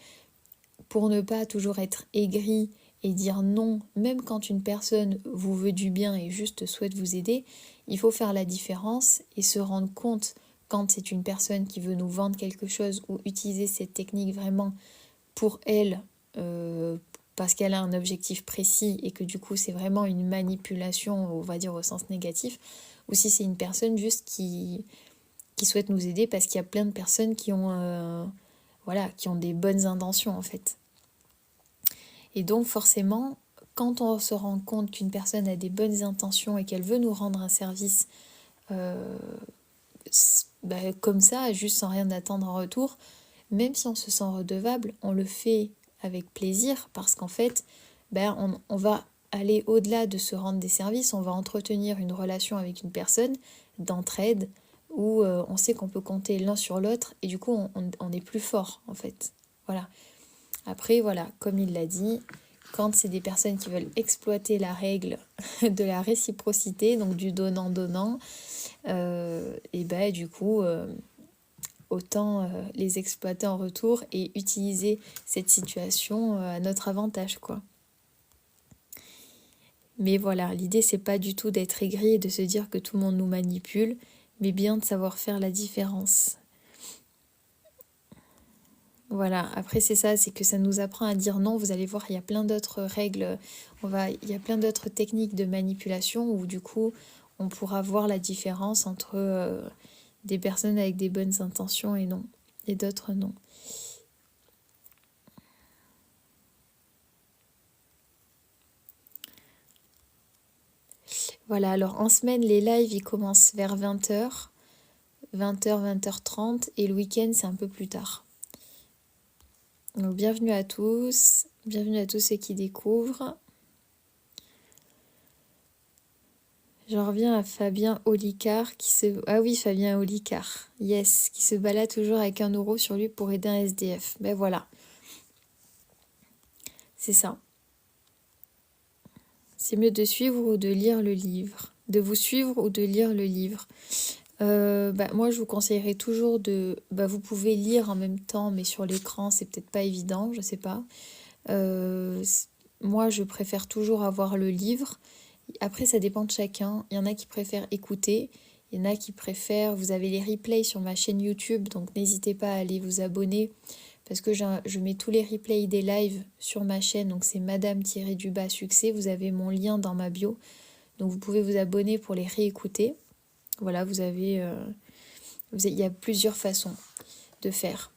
pour ne pas toujours être aigri et dire non, même quand une personne vous veut du bien et juste souhaite vous aider, il faut faire la différence et se rendre compte quand c'est une personne qui veut nous vendre quelque chose ou utiliser cette technique vraiment pour elle, parce qu'elle a un objectif précis et que du coup c'est vraiment une manipulation, on va dire au sens négatif, ou si c'est une personne juste qui souhaite nous aider parce qu'il y a plein de personnes qui ont, qui ont des bonnes intentions en fait. Et donc forcément, quand on se rend compte qu'une personne a des bonnes intentions et qu'elle veut nous rendre un service comme ça, juste sans rien attendre en retour, même si on se sent redevable, on le fait avec plaisir parce qu'en fait, on va aller au-delà de se rendre des services, on va entretenir une relation avec une personne d'entraide où on sait qu'on peut compter l'un sur l'autre et du coup on est plus fort en fait. Voilà. Après, voilà, comme il l'a dit, quand c'est des personnes qui veulent exploiter la règle de la réciprocité, donc du donnant-donnant, du coup, autant les exploiter en retour et utiliser cette situation à notre avantage, quoi. Mais voilà, l'idée, c'est pas du tout d'être aigri et de se dire que tout le monde nous manipule, mais bien de savoir faire la différence. Voilà, après c'est ça, c'est que ça nous apprend à dire non. Vous allez voir, il y a plein d'autres règles, il y a plein d'autres techniques de manipulation où du coup on pourra voir la différence entre des personnes avec des bonnes intentions et non, et d'autres non. Voilà, alors en semaine, les lives ils commencent vers 20h, 20h30 et le week-end c'est un peu plus tard. Donc bienvenue à tous ceux qui découvrent. J'en reviens à Fabien Olicard Ah oui, Fabien Olicard, yes, qui se balade toujours avec 1 euro sur lui pour aider un SDF. Ben voilà. C'est ça. C'est mieux de suivre ou de lire le livre. De vous suivre ou de lire le livre. Moi, je vous conseillerais toujours vous pouvez lire en même temps, mais sur l'écran, c'est peut-être pas évident, je sais pas. Moi, je préfère toujours avoir le livre. Après, ça dépend de chacun. Il y en a qui préfèrent écouter. Il y en a qui préfèrent... Vous avez les replays sur ma chaîne YouTube, donc n'hésitez pas à aller vous abonner. Parce que je mets tous les replays des lives sur ma chaîne. Donc c'est Madame-Succès. Vous avez mon lien dans ma bio. Donc vous pouvez vous abonner pour les réécouter. Voilà, il y a plusieurs façons de faire.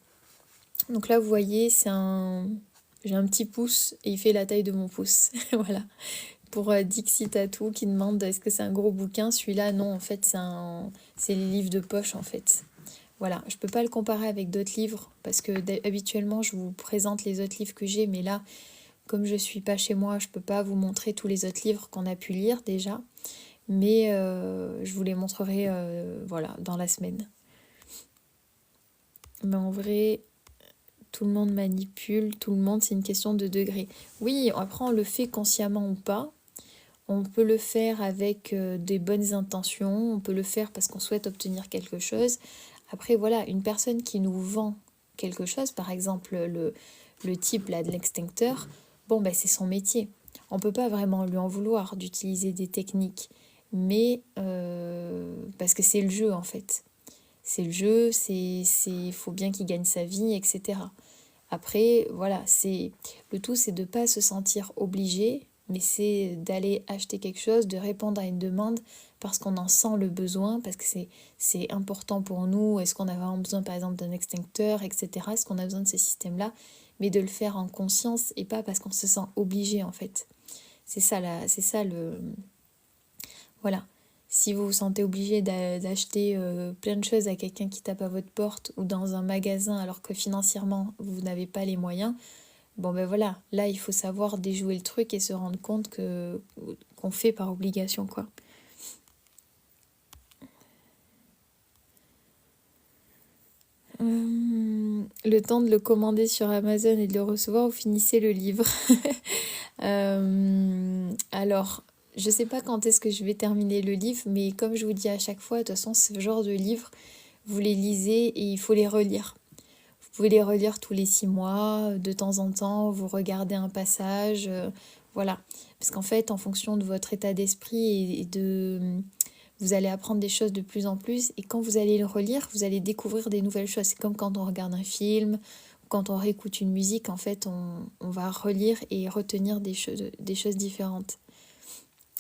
Donc là, vous voyez, j'ai un petit pouce et il fait la taille de mon pouce. Voilà. Pour Dixie Tattoo qui demande est-ce que c'est un gros bouquin. Celui-là, non, en fait, c'est les livres de poche, en fait. Voilà, je peux pas le comparer avec d'autres livres parce que habituellement, je vous présente les autres livres que j'ai, mais là, comme je suis pas chez moi, je peux pas vous montrer tous les autres livres qu'on a pu lire déjà. Mais je vous les montrerai dans la semaine. Mais en vrai, tout le monde manipule, tout le monde, c'est une question de degré. Oui, après on le fait consciemment ou pas. On peut le faire avec des bonnes intentions, on peut le faire parce qu'on souhaite obtenir quelque chose. Après, voilà, une personne qui nous vend quelque chose, par exemple le type là, de l'extincteur, bon, ben, c'est son métier. On ne peut pas vraiment lui en vouloir d'utiliser des techniques, mais parce que c'est le jeu en fait. C'est le jeu, faut bien qu'il gagne sa vie, etc. Après, voilà, le tout, c'est de ne pas se sentir obligé, mais c'est d'aller acheter quelque chose, de répondre à une demande parce qu'on en sent le besoin, parce que c'est important pour nous. Est-ce qu'on a vraiment besoin, par exemple, d'un extincteur, etc. Est-ce qu'on a besoin de ce système-là? Mais de le faire en conscience et pas parce qu'on se sent obligé, en fait. C'est ça, voilà. Si vous vous sentez obligé d'acheter plein de choses à quelqu'un qui tape à votre porte ou dans un magasin alors que financièrement vous n'avez pas les moyens, bon ben voilà, là il faut savoir déjouer le truc et se rendre compte qu'on fait par obligation quoi. Le temps de le commander sur Amazon et de le recevoir, vous finissez le livre. Alors, je sais pas quand est-ce que je vais terminer le livre, mais comme je vous dis à chaque fois, de toute façon, ce genre de livre, vous les lisez et il faut les relire. Vous pouvez les relire tous les 6 mois, de temps en temps, vous regardez un passage, voilà. Parce qu'en fait, en fonction de votre état d'esprit vous allez apprendre des choses de plus en plus et quand vous allez le relire, vous allez découvrir des nouvelles choses. C'est comme quand on regarde un film, quand on réécoute une musique, en fait, on va relire et retenir des choses différentes.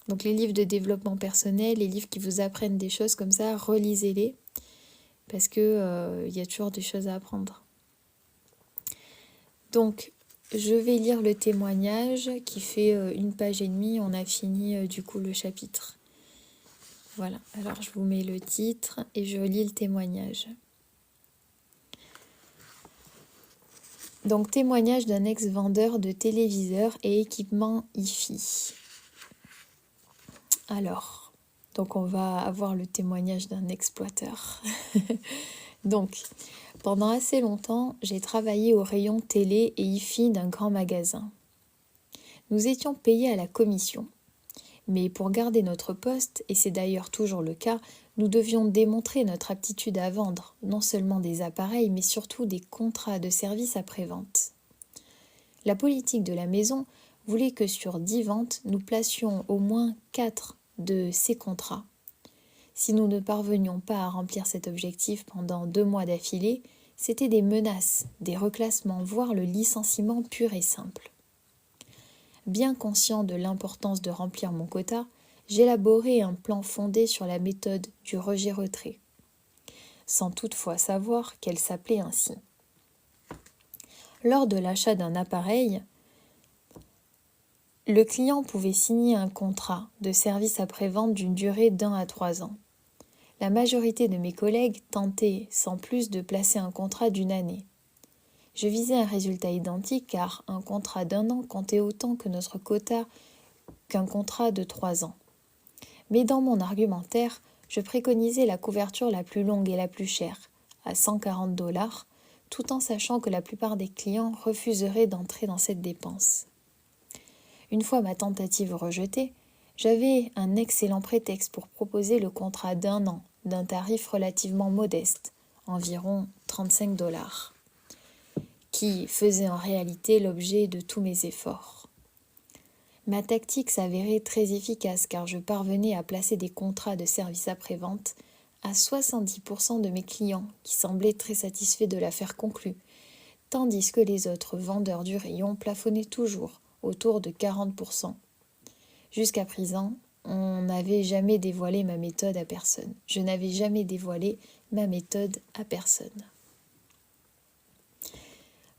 Donc les livres de développement personnel, les livres qui vous apprennent des choses comme ça, relisez-les parce que y a toujours des choses à apprendre. Donc, je vais lire le témoignage qui fait 1 page et demie. On a fini du coup le chapitre. Voilà, alors je vous mets le titre et je lis le témoignage. Donc, témoignage d'un ex-vendeur de téléviseurs et équipements hi-fi. Alors, donc on va avoir le témoignage d'un exploiteur. Donc, pendant assez longtemps, j'ai travaillé au rayon télé et hi-fi d'un grand magasin. Nous étions payés à la commission. Mais pour garder notre poste, et c'est d'ailleurs toujours le cas, nous devions démontrer notre aptitude à vendre, non seulement des appareils, mais surtout des contrats de service après-vente. La politique de la maison voulait que sur 10 ventes, nous placions au moins 4 de ces contrats. Si nous ne parvenions pas à remplir cet objectif pendant 2 mois d'affilée, c'était des menaces, des reclassements, voire le licenciement pur et simple. Bien conscient de l'importance de remplir mon quota, j'élaborais un plan fondé sur la méthode du rejet-retrait, sans toutefois savoir qu'elle s'appelait ainsi. Lors de l'achat d'un appareil, le client pouvait signer un contrat de service après-vente d'une durée d'1 à 3 ans. La majorité de mes collègues tentaient, sans plus, de placer un contrat d'1 année. Je visais un résultat identique car un contrat d'1 an comptait autant que notre quota qu'un contrat de 3 ans. Mais dans mon argumentaire, je préconisais la couverture la plus longue et la plus chère, à $140, tout en sachant que la plupart des clients refuseraient d'entrer dans cette dépense. Une fois ma tentative rejetée, j'avais un excellent prétexte pour proposer le contrat d'1 an d'un tarif relativement modeste, environ $35, qui faisait en réalité l'objet de tous mes efforts. Ma tactique s'avérait très efficace car je parvenais à placer des contrats de service après-vente à 70% de mes clients qui semblaient très satisfaits de l'affaire conclue, tandis que les autres vendeurs du rayon plafonnaient toujours autour de 40%. Jusqu'à présent, on n'avait jamais dévoilé ma méthode à personne. Je n'avais jamais dévoilé ma méthode à personne.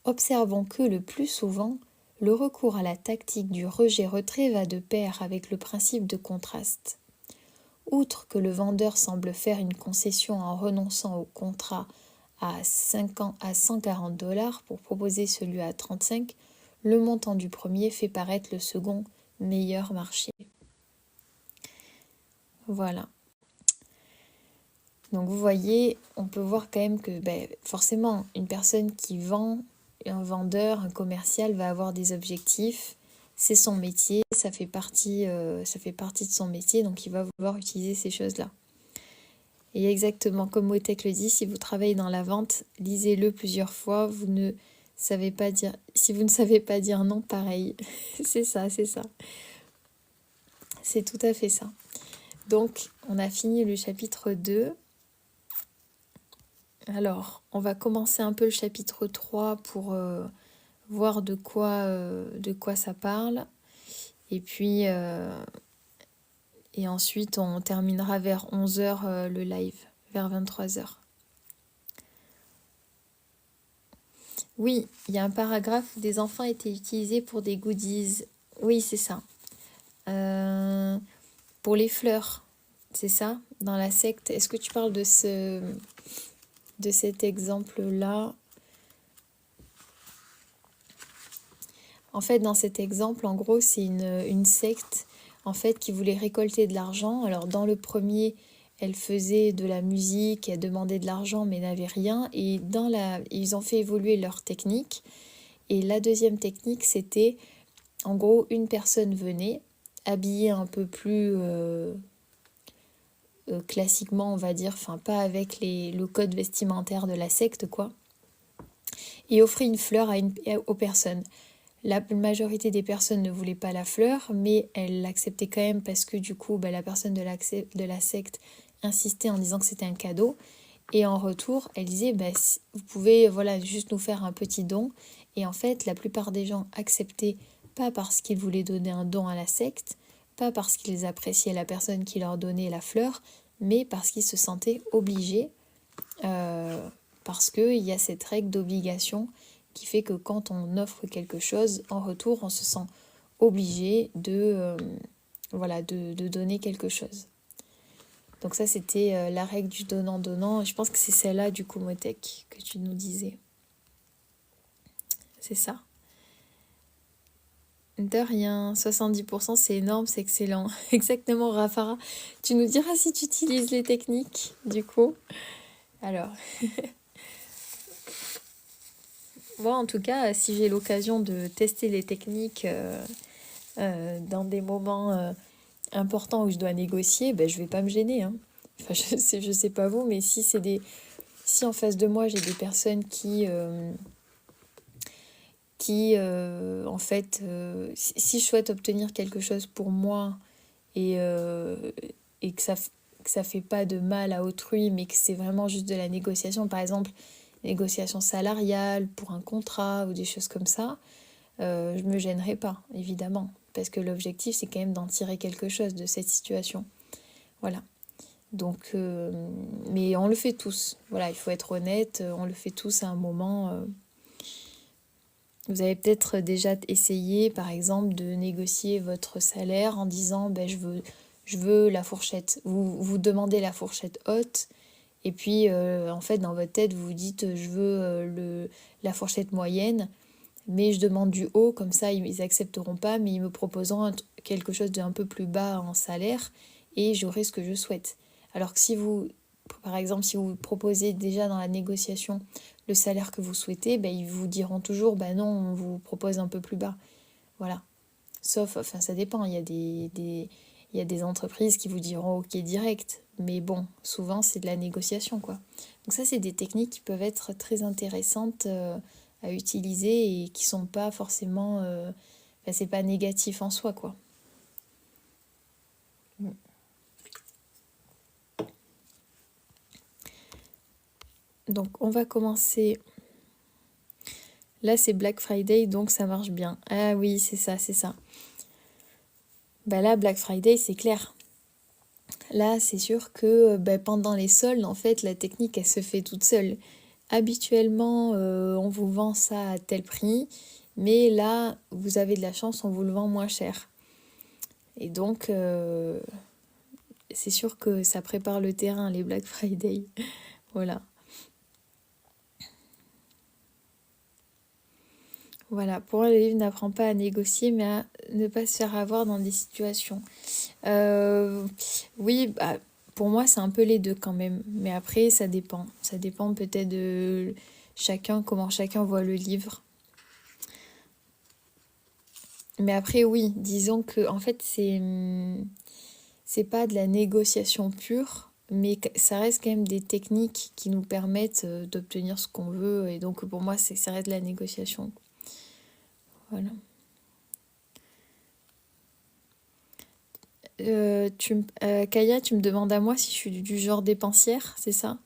Observons que le plus souvent, le recours à la tactique du rejet-retrait va de pair avec le principe de contraste. Outre que le vendeur semble faire une concession en renonçant au contrat à 140$ pour proposer celui à 35$, le montant du premier fait paraître le second meilleur marché. Voilà. Donc vous voyez, on peut voir quand même que forcément, une personne qui vend, un vendeur, un commercial va avoir des objectifs. C'est son métier, ça fait partie de son métier, donc il va vouloir utiliser ces choses-là. Et exactement comme Motech le dit, si vous travaillez dans la vente, lisez-le plusieurs fois, vous ne savez pas dire... Si vous ne savez pas dire non, pareil. C'est ça, c'est ça. C'est tout à fait ça. Donc, on a fini le chapitre 2. Alors, on va commencer un peu le chapitre 3 pour voir de quoi ça parle. Et puis, et ensuite, on terminera vers 11h le live, vers 23h. Oui, il y a un paragraphe où des enfants étaient utilisés pour des goodies. Oui, c'est ça. Pour les fleurs, c'est ça, dans la secte. Est-ce que tu parles de cet exemple-là? En fait, dans cet exemple, en gros, c'est une secte en fait, qui voulait récolter de l'argent. Alors, dans le premier, elle faisait de la musique, elle demandait de l'argent, mais n'avait rien. Et ils ont fait évoluer leur technique. Et la deuxième technique, c'était, en gros, une personne venait, habillée un peu plus classiquement, on va dire, enfin, pas avec le code vestimentaire de la secte, quoi, et offrait une fleur aux personnes. La majorité des personnes ne voulaient pas la fleur, mais elles l'acceptaient quand même parce que du coup, la personne de la secte insistait en disant que c'était un cadeau. Et en retour, elle disait, vous pouvez juste nous faire un petit don. Et en fait, la plupart des gens acceptaient, pas parce qu'ils voulaient donner un don à la secte, pas parce qu'ils appréciaient la personne qui leur donnait la fleur, mais parce qu'ils se sentaient obligés, parce qu'il y a cette règle d'obligation qui fait que quand on offre quelque chose, en retour, on se sent obligé de donner quelque chose. Donc ça, c'était la règle du donnant-donnant. Je pense que c'est celle-là du coup, Motech, que tu nous disais. C'est ça. De rien, 70% c'est énorme, c'est excellent. Exactement, Rafara. Tu nous diras si tu utilises les techniques, du coup. Alors... Moi, en tout cas, si j'ai l'occasion de tester les techniques dans des moments importants où je dois négocier, je vais pas me gêner. Hein. Enfin, je sais pas vous, mais si en face de moi j'ai des personnes qui en fait, si je souhaite obtenir quelque chose pour moi et que ça fait pas de mal à autrui, mais que c'est vraiment juste de la négociation, par exemple, négociation salariale pour un contrat ou des choses comme ça, je me gênerai pas, évidemment, parce que l'objectif, c'est quand même d'en tirer quelque chose de cette situation. Voilà. Donc, mais on le fait tous. Voilà, il faut être honnête, on le fait tous à un moment. Vous avez peut-être déjà essayé, par exemple, de négocier votre salaire en disant je veux la fourchette. Vous demandez la fourchette haute, et puis en fait, dans votre tête, vous vous dites je veux la fourchette moyenne, mais je demande du haut, comme ça ils accepteront pas, mais ils me proposeront quelque chose d'un peu plus bas en salaire, et j'aurai ce que je souhaite. Alors que par exemple, si vous proposez déjà dans la négociation le salaire que vous souhaitez, ils vous diront toujours non, on vous propose un peu plus bas. Voilà. Sauf, enfin ça dépend, il y a des entreprises qui vous diront ok direct, mais bon, souvent c'est de la négociation, quoi. Donc ça, c'est des techniques qui peuvent être très intéressantes à utiliser et qui sont pas forcément... c'est pas négatif en soi, quoi. Donc on va commencer. Là c'est Black Friday, donc ça marche bien. Ah oui, c'est ça, c'est ça. Là, Black Friday, c'est clair. Là, c'est sûr que pendant les soldes, en fait, la technique, elle se fait toute seule. Habituellement, on vous vend ça à tel prix, mais là, vous avez de la chance, on vous le vend moins cher. Et donc, c'est sûr que ça prépare le terrain, les Black Friday. Voilà. Voilà, pour moi, le livre n'apprend pas à négocier, mais à ne pas se faire avoir dans des situations. Oui, pour moi, c'est un peu les deux quand même. Mais après, ça dépend. Ça dépend peut-être de chacun, comment chacun voit le livre. Mais après, oui, disons que en fait, c'est pas de la négociation pure, mais ça reste quand même des techniques qui nous permettent d'obtenir ce qu'on veut. Et donc, pour moi, ça reste de la négociation. Voilà. Kaya, tu me demandes à moi si je suis du genre dépensière, c'est ça?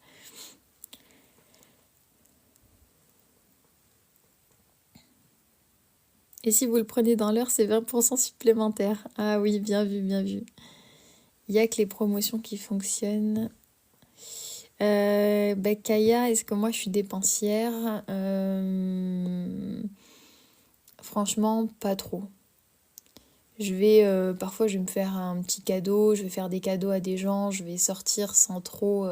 Et si vous le prenez dans l'heure, c'est 20% supplémentaire. Ah oui, bien vu, bien vu. Il y a que les promotions qui fonctionnent. Kaya, est-ce que moi je suis dépensière? Franchement, pas trop. Parfois je vais me faire un petit cadeau, je vais faire des cadeaux à des gens, je vais sortir sans trop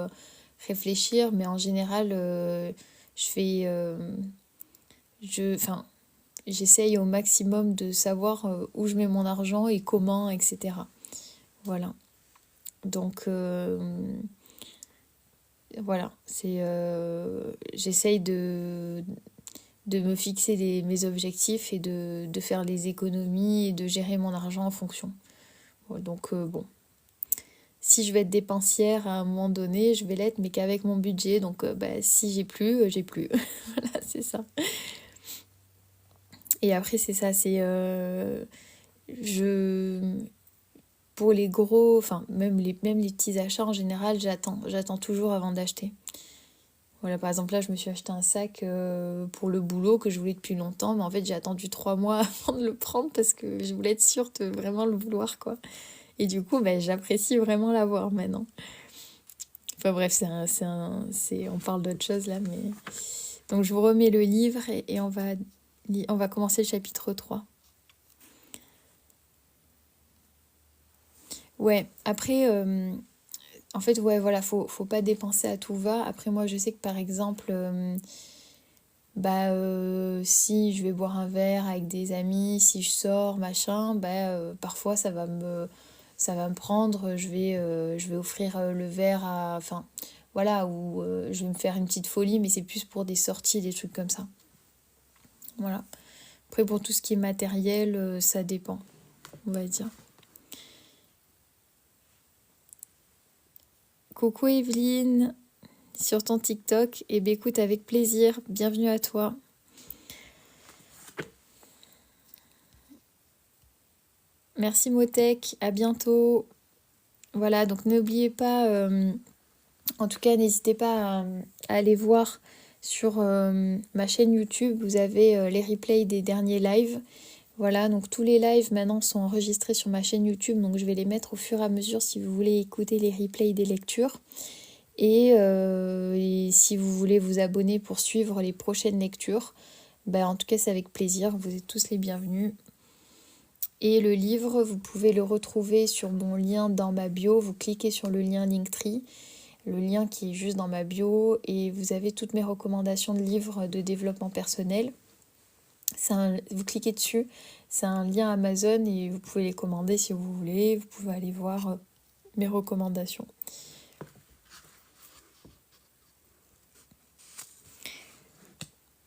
réfléchir, mais en général, je fais, j'essaye au maximum de savoir où je mets mon argent et comment, etc. Voilà. Donc, voilà, j'essaye de me fixer mes objectifs et de faire les économies et de gérer mon argent en fonction. Donc, bon, si je vais être dépensière à un moment donné, je vais l'être, mais qu'avec mon budget. Donc, si j'ai plus, j'ai plus. Voilà, c'est ça. Et après, c'est ça, je... Pour les gros, enfin, même les petits achats en général, j'attends toujours avant d'acheter. Voilà, par exemple, là, je me suis acheté un sac pour le boulot que je voulais depuis longtemps, mais en fait, j'ai attendu 3 mois avant de le prendre parce que je voulais être sûre de vraiment le vouloir, quoi. Et du coup, j'apprécie vraiment l'avoir maintenant. Enfin bref, on parle d'autre chose là, mais... Donc, je vous remets le livre et on va commencer le chapitre 3. Ouais, après... En fait, ouais, voilà, faut pas dépenser à tout va. Après, moi, je sais que par exemple, si je vais boire un verre avec des amis, si je sors, machin, parfois ça va me prendre. Je vais offrir le verre à, enfin, voilà, ou je vais me faire une petite folie, mais c'est plus pour des sorties, des trucs comme ça. Voilà. Après, pour tout ce qui est matériel, ça dépend, on va dire. Coucou Evelyne, sur ton TikTok. Et écoute, avec plaisir, bienvenue à toi. Merci Motek, à bientôt. Voilà, donc n'oubliez pas, en tout cas, n'hésitez pas à aller voir sur ma chaîne YouTube, vous avez les replays des derniers lives. Voilà, donc tous les lives maintenant sont enregistrés sur ma chaîne YouTube, donc je vais les mettre au fur et à mesure si vous voulez écouter les replays des lectures. Et si vous voulez vous abonner pour suivre les prochaines lectures, en tout cas c'est avec plaisir, vous êtes tous les bienvenus. Et le livre, vous pouvez le retrouver sur mon lien dans ma bio, vous cliquez sur le lien Linktree, le lien qui est juste dans ma bio, et vous avez toutes mes recommandations de livres de développement personnel. Vous cliquez dessus, c'est un lien Amazon et vous pouvez les commander si vous voulez, vous pouvez aller voir mes recommandations.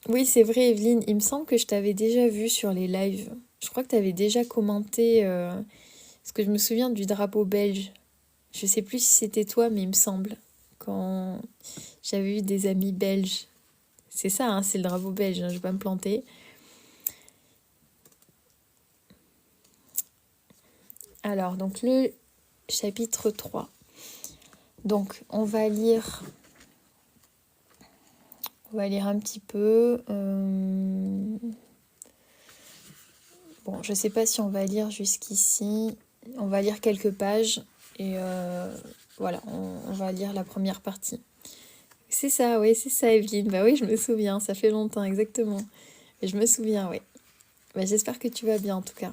Oui, c'est vrai, Evelyne. Il me semble que je t'avais déjà vu sur les lives. Je crois que tu avais déjà commenté, parce que je me souviens du drapeau belge. Je sais plus si c'était toi, mais il me semble, quand j'avais eu des amis belges. C'est ça, hein, c'est le drapeau belge, hein, je vais pas me planter. Alors, donc le chapitre 3. Donc, on va lire un petit peu. Bon, je sais pas si on va lire jusqu'ici. On va lire quelques pages et voilà, on va lire la première partie. C'est ça, oui, c'est ça, Evelyne. Bah oui, je me souviens, ça fait longtemps, exactement. Mais je me souviens, oui. J'espère que tu vas bien en tout cas.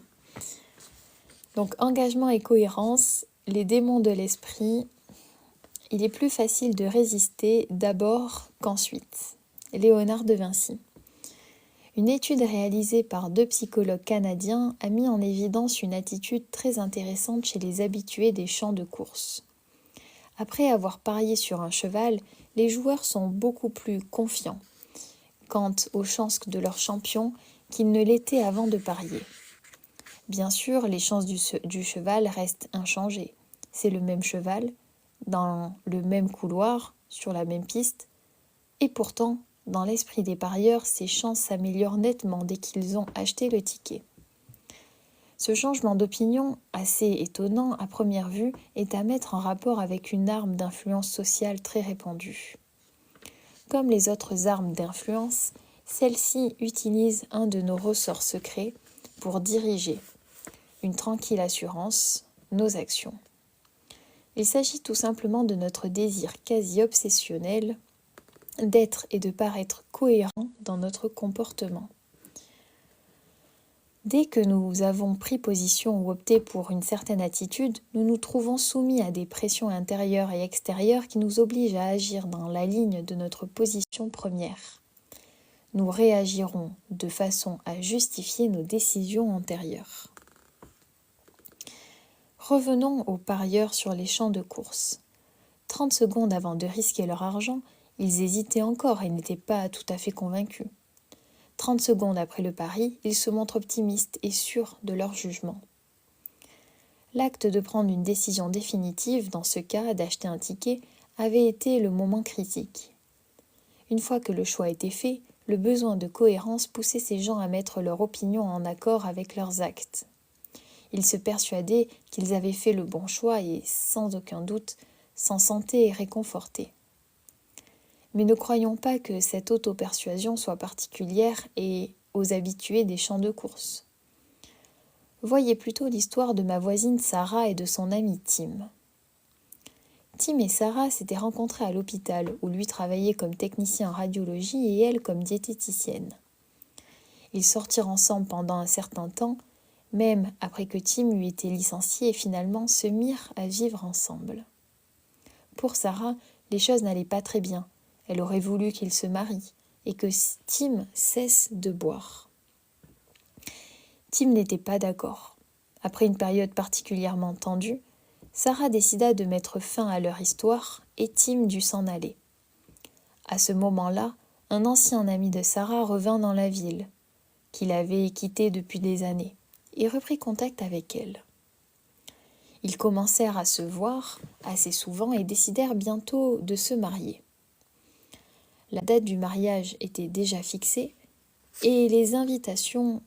Donc, engagement et cohérence, les démons de l'esprit. Il est plus facile de résister d'abord qu'ensuite. Léonard de Vinci. Une étude réalisée par 2 psychologues canadiens a mis en évidence une attitude très intéressante chez les habitués des champs de course. Après avoir parié sur un cheval, les joueurs sont beaucoup plus confiants quant aux chances de leur champion qu'ils ne l'étaient avant de parier. Bien sûr, les chances du cheval restent inchangées. C'est le même cheval, dans le même couloir, sur la même piste, et pourtant, dans l'esprit des parieurs, ces chances s'améliorent nettement dès qu'ils ont acheté le ticket. Ce changement d'opinion, assez étonnant à première vue, est à mettre en rapport avec une arme d'influence sociale très répandue. Comme les autres armes d'influence, celle-ci utilise un de nos ressorts secrets pour diriger, une tranquille assurance, nos actions. Il s'agit tout simplement de notre désir quasi obsessionnel d'être et de paraître cohérent dans notre comportement. Dès que nous avons pris position ou opté pour une certaine attitude, nous nous trouvons soumis à des pressions intérieures et extérieures qui nous obligent à agir dans la ligne de notre position première. Nous réagirons de façon à justifier nos décisions antérieures. Revenons aux parieurs sur les champs de course. 30 secondes avant de risquer leur argent, ils hésitaient encore et n'étaient pas tout à fait convaincus. 30 secondes après le pari, ils se montrent optimistes et sûrs de leur jugement. L'acte de prendre une décision définitive, dans ce cas d'acheter un ticket, avait été le moment critique. Une fois que le choix était fait, le besoin de cohérence poussait ces gens à mettre leur opinion en accord avec leurs actes. Ils se persuadaient qu'ils avaient fait le bon choix et, sans aucun doute, s'en sentaient réconfortés. Mais ne croyons pas que cette auto-persuasion soit particulière et aux habitués des champs de course. Voyez plutôt l'histoire de ma voisine Sarah et de son ami Tim. Tim et Sarah s'étaient rencontrés à l'hôpital où lui travaillait comme technicien en radiologie et elle comme diététicienne. Ils sortirent ensemble pendant un certain temps, même après que Tim eut été licencié et finalement se mirent à vivre ensemble. Pour Sarah, les choses n'allaient pas très bien. Elle aurait voulu qu'il se marie et que Tim cesse de boire. Tim n'était pas d'accord. Après une période particulièrement tendue, Sarah décida de mettre fin à leur histoire et Tim dut s'en aller. À ce moment-là, un ancien ami de Sarah revint dans la ville, qu'il avait quittée depuis des années, et reprit contact avec elle. Ils commencèrent à se voir assez souvent et décidèrent bientôt de se marier. La date du mariage était déjà fixée et les invitations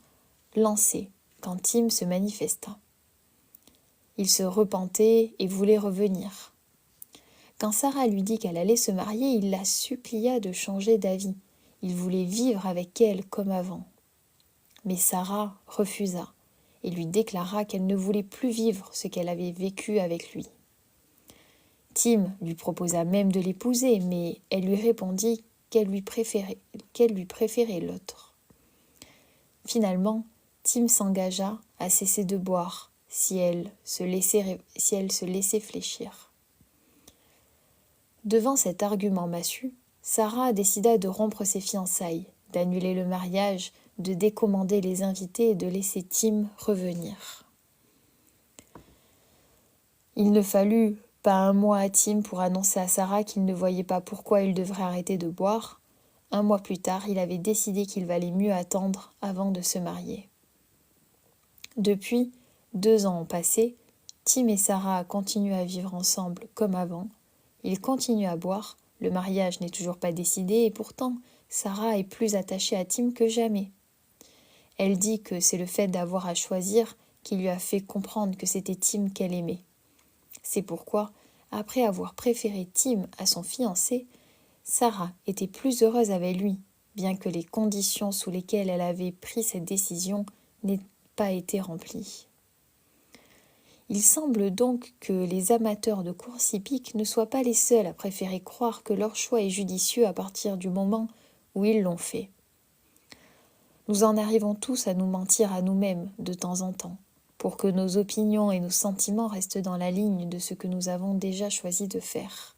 lancées quand Tim se manifesta. Il se repentait et voulait revenir. Quand Sarah lui dit qu'elle allait se marier, il la supplia de changer d'avis. Il voulait vivre avec elle comme avant. Mais Sarah refusa et lui déclara qu'elle ne voulait plus vivre ce qu'elle avait vécu avec lui. Tim lui proposa même de l'épouser, mais elle lui répondit qu'elle lui préférait l'autre. Finalement, Tim s'engagea à cesser de boire si elle se laissait fléchir. Devant cet argument massu, Sarah décida de rompre ses fiançailles, d'annuler le mariage, de décommander les invités et de laisser Tim revenir. Il ne fallut pas un mois à Tim pour annoncer à Sarah qu'il ne voyait pas pourquoi il devrait arrêter de boire. Un mois plus tard, il avait décidé qu'il valait mieux attendre avant de se marier. Depuis, 2 ans ont passé, Tim et Sarah continuent à vivre ensemble comme avant. Ils continuent à boire, le mariage n'est toujours pas décidé et pourtant, Sarah est plus attachée à Tim que jamais. Elle dit que c'est le fait d'avoir à choisir qui lui a fait comprendre que c'était Tim qu'elle aimait. C'est pourquoi, après avoir préféré Tim à son fiancé, Sarah était plus heureuse avec lui, bien que les conditions sous lesquelles elle avait pris cette décision n'aient pas été remplies. Il semble donc que les amateurs de courses hippiques ne soient pas les seuls à préférer croire que leur choix est judicieux à partir du moment où ils l'ont fait. Nous en arrivons tous à nous mentir à nous-mêmes de temps en temps, pour que nos opinions et nos sentiments restent dans la ligne de ce que nous avons déjà choisi de faire.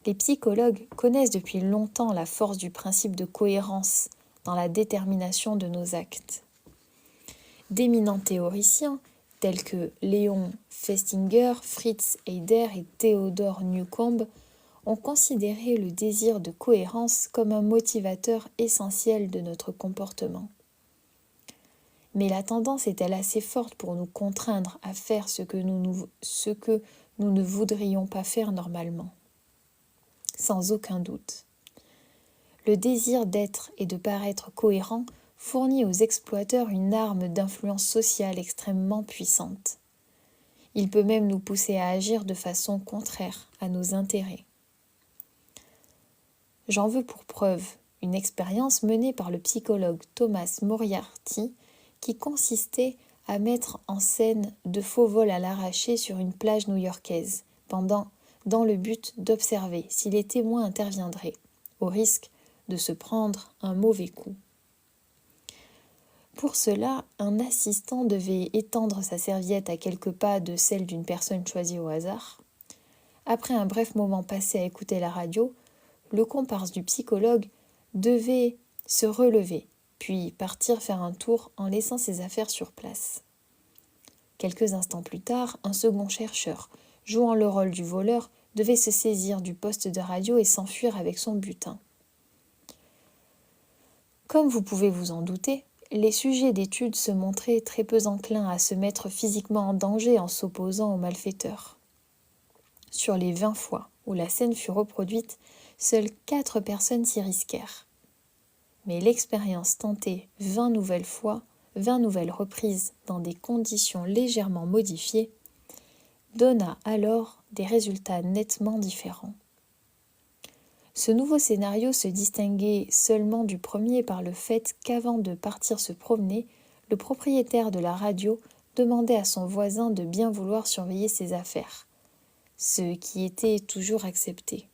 Les psychologues connaissent depuis longtemps la force du principe de cohérence dans la détermination de nos actes. D'éminents théoriciens, tels que Léon Festinger, Fritz Heider et Theodore Newcomb, ont considéré le désir de cohérence comme un motivateur essentiel de notre comportement. Mais la tendance est-elle assez forte pour nous contraindre à faire ce que nous ne voudrions pas faire normalement ? Sans aucun doute. Le désir d'être et de paraître cohérent fournit aux exploiteurs une arme d'influence sociale extrêmement puissante. Il peut même nous pousser à agir de façon contraire à nos intérêts. J'en veux pour preuve une expérience menée par le psychologue Thomas Moriarty qui consistait à mettre en scène de faux vols à l'arraché sur une plage new-yorkaise, dans le but d'observer si les témoins interviendraient, au risque de se prendre un mauvais coup. Pour cela, un assistant devait étendre sa serviette à quelques pas de celle d'une personne choisie au hasard. Après un bref moment passé à écouter la radio, le comparse du psychologue devait se relever, puis partir faire un tour en laissant ses affaires sur place. Quelques instants plus tard, un second chercheur, jouant le rôle du voleur, devait se saisir du poste de radio et s'enfuir avec son butin. Comme vous pouvez vous en douter, les sujets d'étude se montraient très peu enclins à se mettre physiquement en danger en s'opposant aux malfaiteurs. Sur les 20 fois où la scène fut reproduite, seules 4 personnes s'y risquèrent. Mais l'expérience tentée 20 nouvelles reprises dans des conditions légèrement modifiées, donna alors des résultats nettement différents. Ce nouveau scénario se distinguait seulement du premier par le fait qu'avant de partir se promener, le propriétaire de la radio demandait à son voisin de bien vouloir surveiller ses affaires, ce qui était toujours accepté.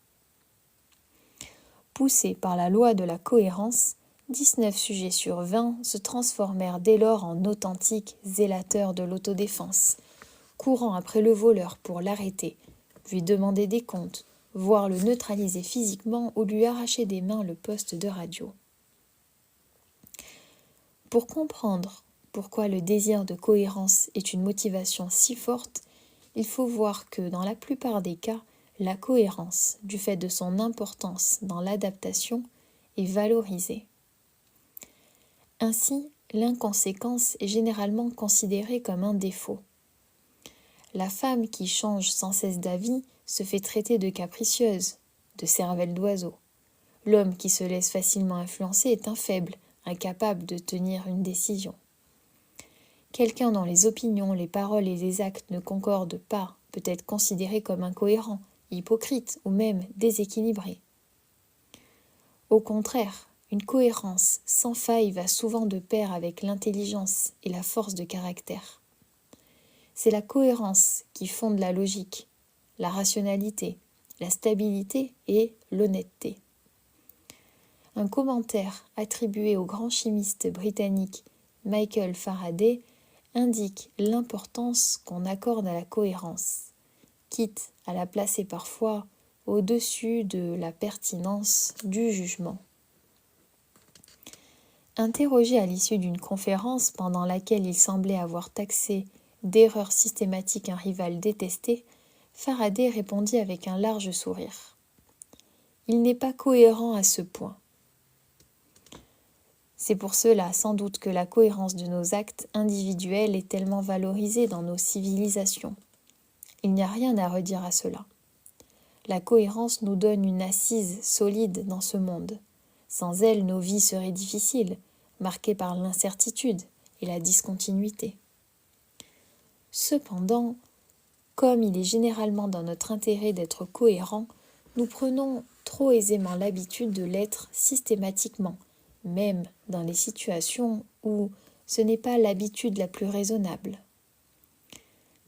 Poussés par la loi de la cohérence, 19 sujets sur 20 se transformèrent dès lors en authentiques zélateurs de l'autodéfense, courant après le voleur pour l'arrêter, lui demander des comptes, voire le neutraliser physiquement ou lui arracher des mains le poste de radio. Pour comprendre pourquoi le désir de cohérence est une motivation si forte, il faut voir que dans la plupart des cas, la cohérence, du fait de son importance dans l'adaptation, est valorisée. Ainsi, l'inconséquence est généralement considérée comme un défaut. La femme qui change sans cesse d'avis se fait traiter de capricieuse, de cervelle d'oiseau. L'homme qui se laisse facilement influencer est un faible, incapable de tenir une décision. Quelqu'un dont les opinions, les paroles et les actes ne concordent pas peut être considéré comme incohérent, hypocrite ou même déséquilibré. Au contraire, une cohérence sans faille va souvent de pair avec l'intelligence et la force de caractère. C'est la cohérence qui fonde la logique, la rationalité, la stabilité et l'honnêteté. Un commentaire attribué au grand chimiste britannique Michael Faraday indique l'importance qu'on accorde à la cohérence, quitte à la placer parfois au-dessus de la pertinence du jugement. Interrogé à l'issue d'une conférence pendant laquelle il semblait avoir taxé d'erreur systématique un rival détesté, Faraday répondit avec un large sourire. « Il n'est pas cohérent à ce point. » C'est pour cela sans doute que la cohérence de nos actes individuels est tellement valorisée dans nos civilisations. Il n'y a rien à redire à cela. La cohérence nous donne une assise solide dans ce monde. Sans elle, nos vies seraient difficiles, marquées par l'incertitude et la discontinuité. Cependant, comme il est généralement dans notre intérêt d'être cohérent, nous prenons trop aisément l'habitude de l'être systématiquement, même dans les situations où ce n'est pas l'habitude la plus raisonnable.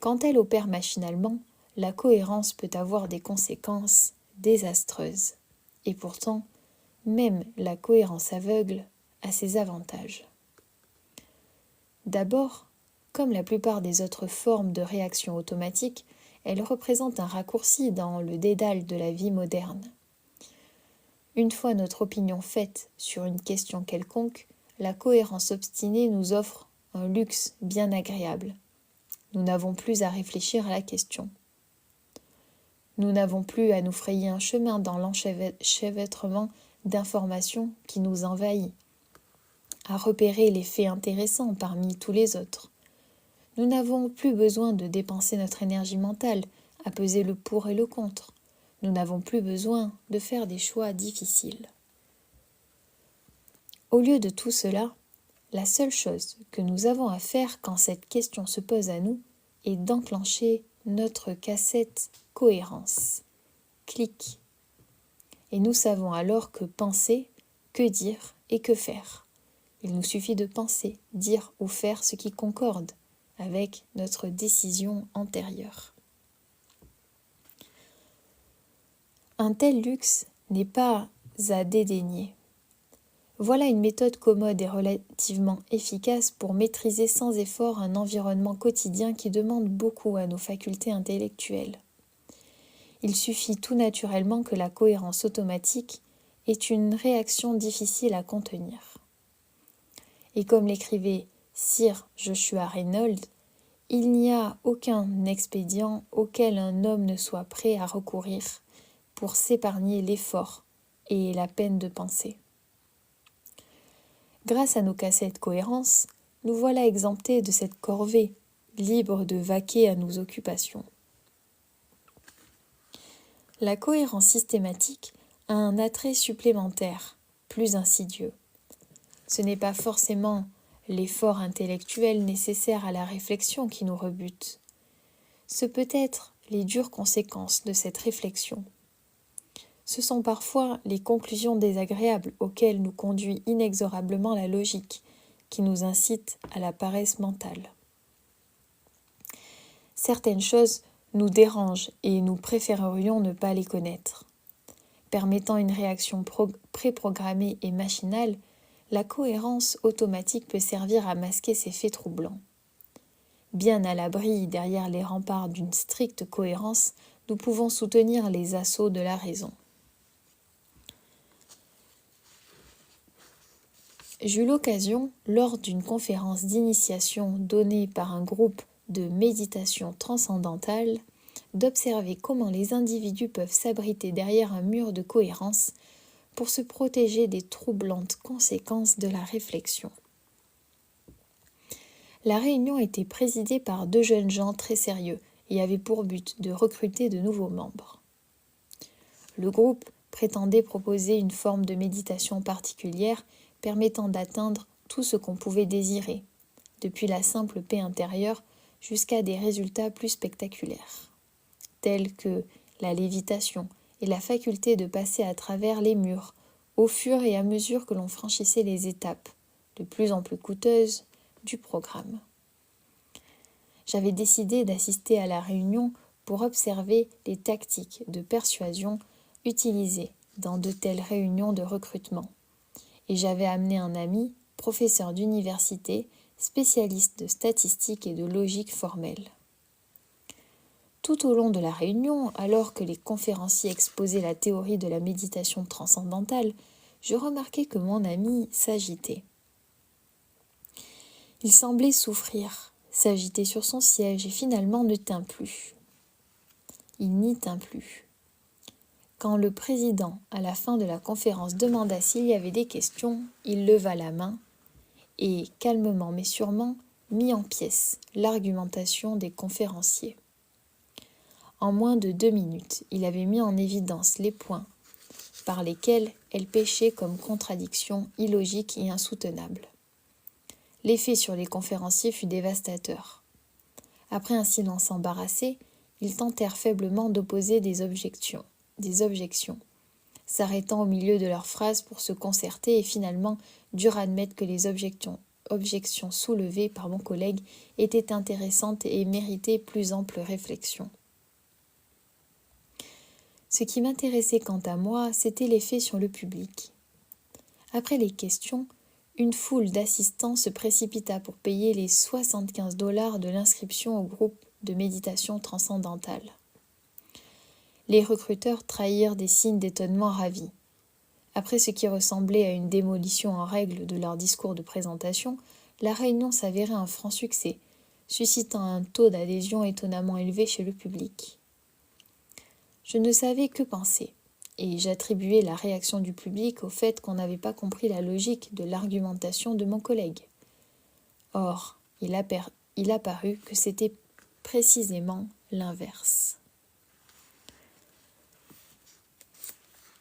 Quand elle opère machinalement, la cohérence peut avoir des conséquences désastreuses. Et pourtant, même la cohérence aveugle a ses avantages. D'abord, comme la plupart des autres formes de réaction automatique, elle représente un raccourci dans le dédale de la vie moderne. Une fois notre opinion faite sur une question quelconque, la cohérence obstinée nous offre un luxe bien agréable, Nous n'avons plus à réfléchir à la question. Nous n'avons plus à nous frayer un chemin dans l'enchevêtrement d'informations qui nous envahit, à repérer les faits intéressants parmi tous les autres. Nous n'avons plus besoin de dépenser notre énergie mentale à peser le pour et le contre. Nous n'avons plus besoin de faire des choix difficiles. Au lieu de tout cela, la seule chose que nous avons à faire quand cette question se pose à nous est d'enclencher notre cassette cohérence. Clic. Et nous savons alors que penser, que dire et que faire. Il nous suffit de penser, dire ou faire ce qui concorde avec notre décision antérieure. Un tel luxe n'est pas à dédaigner. Voilà une méthode commode et relativement efficace pour maîtriser sans effort un environnement quotidien qui demande beaucoup à nos facultés intellectuelles. Il suffit tout naturellement que la cohérence automatique est une réaction difficile à contenir. Et comme l'écrivait Sir Joshua Reynolds, il n'y a aucun expédient auquel un homme ne soit prêt à recourir pour s'épargner l'effort et la peine de penser. Grâce à nos cassettes cohérence, nous voilà exemptés de cette corvée, libres de vaquer à nos occupations. La cohérence systématique a un attrait supplémentaire, plus insidieux. Ce n'est pas forcément l'effort intellectuel nécessaire à la réflexion qui nous rebute. Ce peut être les dures conséquences de cette réflexion. Ce sont parfois les conclusions désagréables auxquelles nous conduit inexorablement la logique, qui nous incite à la paresse mentale. Certaines choses nous dérangent et nous préférerions ne pas les connaître. Permettant une réaction préprogrammée et machinale, la cohérence automatique peut servir à masquer ces faits troublants. Bien à l'abri derrière les remparts d'une stricte cohérence, nous pouvons soutenir les assauts de la raison. J'eus l'occasion, lors d'une conférence d'initiation donnée par un groupe de méditation transcendantale, d'observer comment les individus peuvent s'abriter derrière un mur de cohérence pour se protéger des troublantes conséquences de la réflexion. La réunion était présidée par 2 jeunes gens très sérieux et avait pour but de recruter de nouveaux membres. Le groupe prétendait proposer une forme de méditation particulière permettant d'atteindre tout ce qu'on pouvait désirer, depuis la simple paix intérieure jusqu'à des résultats plus spectaculaires, tels que la lévitation et la faculté de passer à travers les murs au fur et à mesure que l'on franchissait les étapes, de plus en plus coûteuses, du programme. J'avais décidé d'assister à la réunion pour observer les tactiques de persuasion utilisées dans de telles réunions de recrutement. Et j'avais amené un ami, professeur d'université, spécialiste de statistiques et de logique formelle. Tout au long de la réunion, alors que les conférenciers exposaient la théorie de la méditation transcendantale, je remarquai que mon ami s'agitait. Il semblait souffrir, s'agiter sur son siège et finalement ne tint plus. Il n'y tint plus. Quand le président, à la fin de la conférence, demanda s'il y avait des questions, il leva la main et, calmement mais sûrement, mit en pièces l'argumentation des conférenciers. En moins de 2 minutes, il avait mis en évidence les points par lesquels elle péchait comme contradiction illogique et insoutenable. L'effet sur les conférenciers fut dévastateur. Après un silence embarrassé, ils tentèrent faiblement d'opposer des objections, s'arrêtant au milieu de leurs phrases pour se concerter et finalement durent admettre que les objections soulevées par mon collègue étaient intéressantes et méritaient plus ample réflexion. Ce qui m'intéressait quant à moi, c'était l'effet sur le public. Après les questions, une foule d'assistants se précipita pour payer les $75 de l'inscription au groupe de méditation transcendantale. Les recruteurs trahirent des signes d'étonnement ravis. Après ce qui ressemblait à une démolition en règle de leur discours de présentation, la réunion s'avérait un franc succès, suscitant un taux d'adhésion étonnamment élevé chez le public. Je ne savais que penser, et j'attribuais la réaction du public au fait qu'on n'avait pas compris la logique de l'argumentation de mon collègue. Or, il apparut que c'était précisément l'inverse.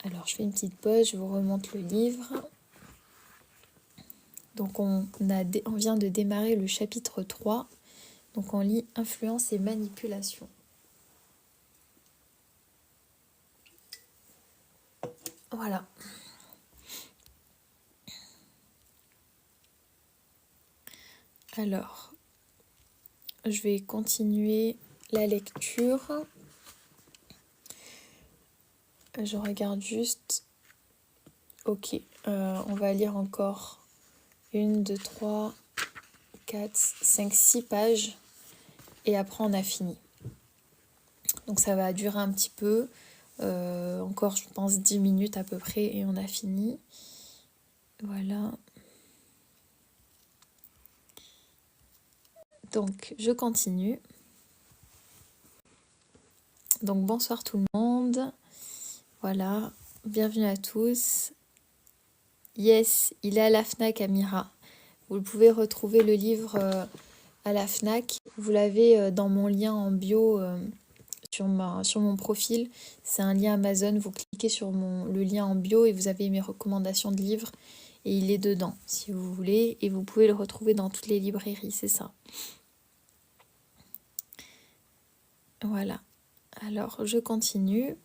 Alors, je fais une petite pause, je vous remonte le livre. Donc, on vient de démarrer le chapitre 3. Donc, on lit influence et manipulation. Voilà. Alors, je vais continuer la lecture. Je regarde juste. Ok, on va lire encore 1, 2, 3, 4, 5, 6 pages. Et après, on a fini. Donc, ça va durer un petit peu. Encore, je pense, 10 minutes à peu près. Et on a fini. Voilà. Donc, je continue. Donc, bonsoir tout le monde. Voilà, bienvenue à tous. Yes, il est à la FNAC, Amira. Vous pouvez retrouver le livre à la FNAC. Vous l'avez dans mon lien en bio sur mon profil. C'est un lien Amazon. Vous cliquez sur le lien en bio et vous avez mes recommandations de livres. Et il est dedans, si vous voulez. Et vous pouvez le retrouver dans toutes les librairies, c'est ça. Voilà. Alors, je continue.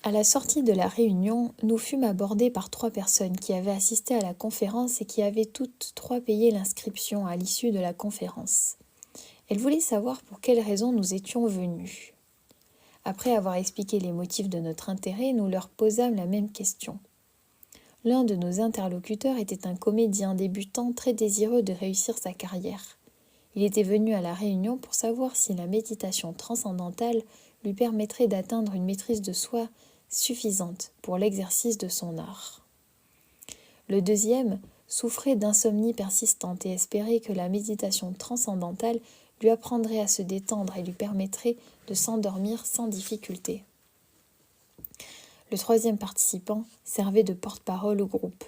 À la sortie de la réunion, nous fûmes abordés par 3 personnes qui avaient assisté à la conférence et qui avaient toutes 3 payé l'inscription à l'issue de la conférence. Elles voulaient savoir pour quelles raisons nous étions venus. Après avoir expliqué les motifs de notre intérêt, nous leur posâmes la même question. L'un de nos interlocuteurs était un comédien débutant très désireux de réussir sa carrière. Il était venu à la réunion pour savoir si la méditation transcendantale lui permettrait d'atteindre une maîtrise de soi suffisante pour l'exercice de son art. Le deuxième souffrait d'insomnie persistante et espérait que la méditation transcendantale lui apprendrait à se détendre et lui permettrait de s'endormir sans difficulté. Le troisième participant servait de porte-parole au groupe.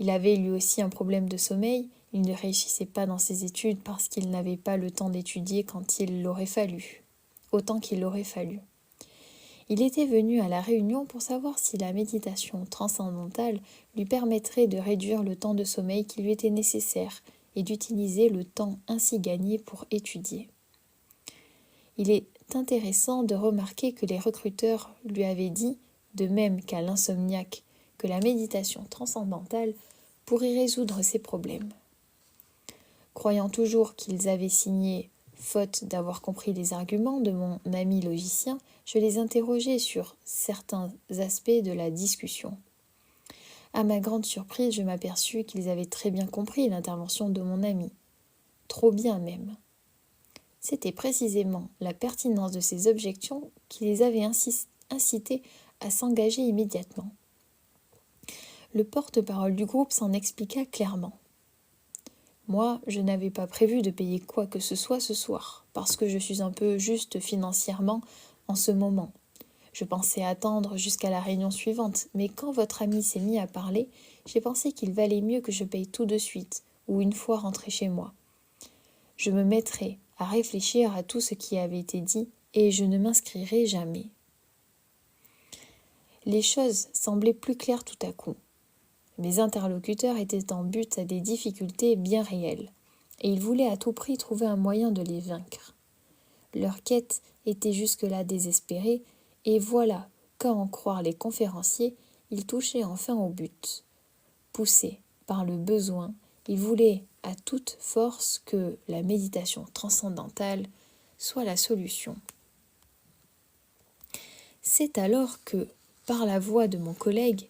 Il avait lui aussi un problème de sommeil, il ne réussissait pas dans ses études parce qu'il n'avait pas le temps d'étudier autant qu'il l'aurait fallu. Il était venu à la réunion pour savoir si la méditation transcendantale lui permettrait de réduire le temps de sommeil qui lui était nécessaire et d'utiliser le temps ainsi gagné pour étudier. Il est intéressant de remarquer que les recruteurs lui avaient dit, de même qu'à l'insomniaque, que la méditation transcendantale pourrait résoudre ses problèmes. Croyant toujours qu'ils avaient signé faute d'avoir compris les arguments de mon ami logicien, je les interrogeai sur certains aspects de la discussion. À ma grande surprise, je m'aperçus qu'ils avaient très bien compris l'intervention de mon ami. Trop bien même. C'était précisément la pertinence de ces objections qui les avait incités à s'engager immédiatement. Le porte-parole du groupe s'en expliqua clairement. Moi, je n'avais pas prévu de payer quoi que ce soit ce soir, parce que je suis un peu juste financièrement en ce moment. Je pensais attendre jusqu'à la réunion suivante, mais quand votre ami s'est mis à parler, j'ai pensé qu'il valait mieux que je paye tout de suite, ou une fois rentré chez moi. Je me mettrai à réfléchir à tout ce qui avait été dit, et je ne m'inscrirai jamais. Les choses semblaient plus claires tout à coup. Mes interlocuteurs étaient en butte à des difficultés bien réelles, et ils voulaient à tout prix trouver un moyen de les vaincre. Leur quête était jusque-là désespérée, et voilà qu'à en croire les conférenciers, ils touchaient enfin au but. Poussés par le besoin, ils voulaient à toute force que la méditation transcendantale soit la solution. C'est alors que, par la voix de mon collègue,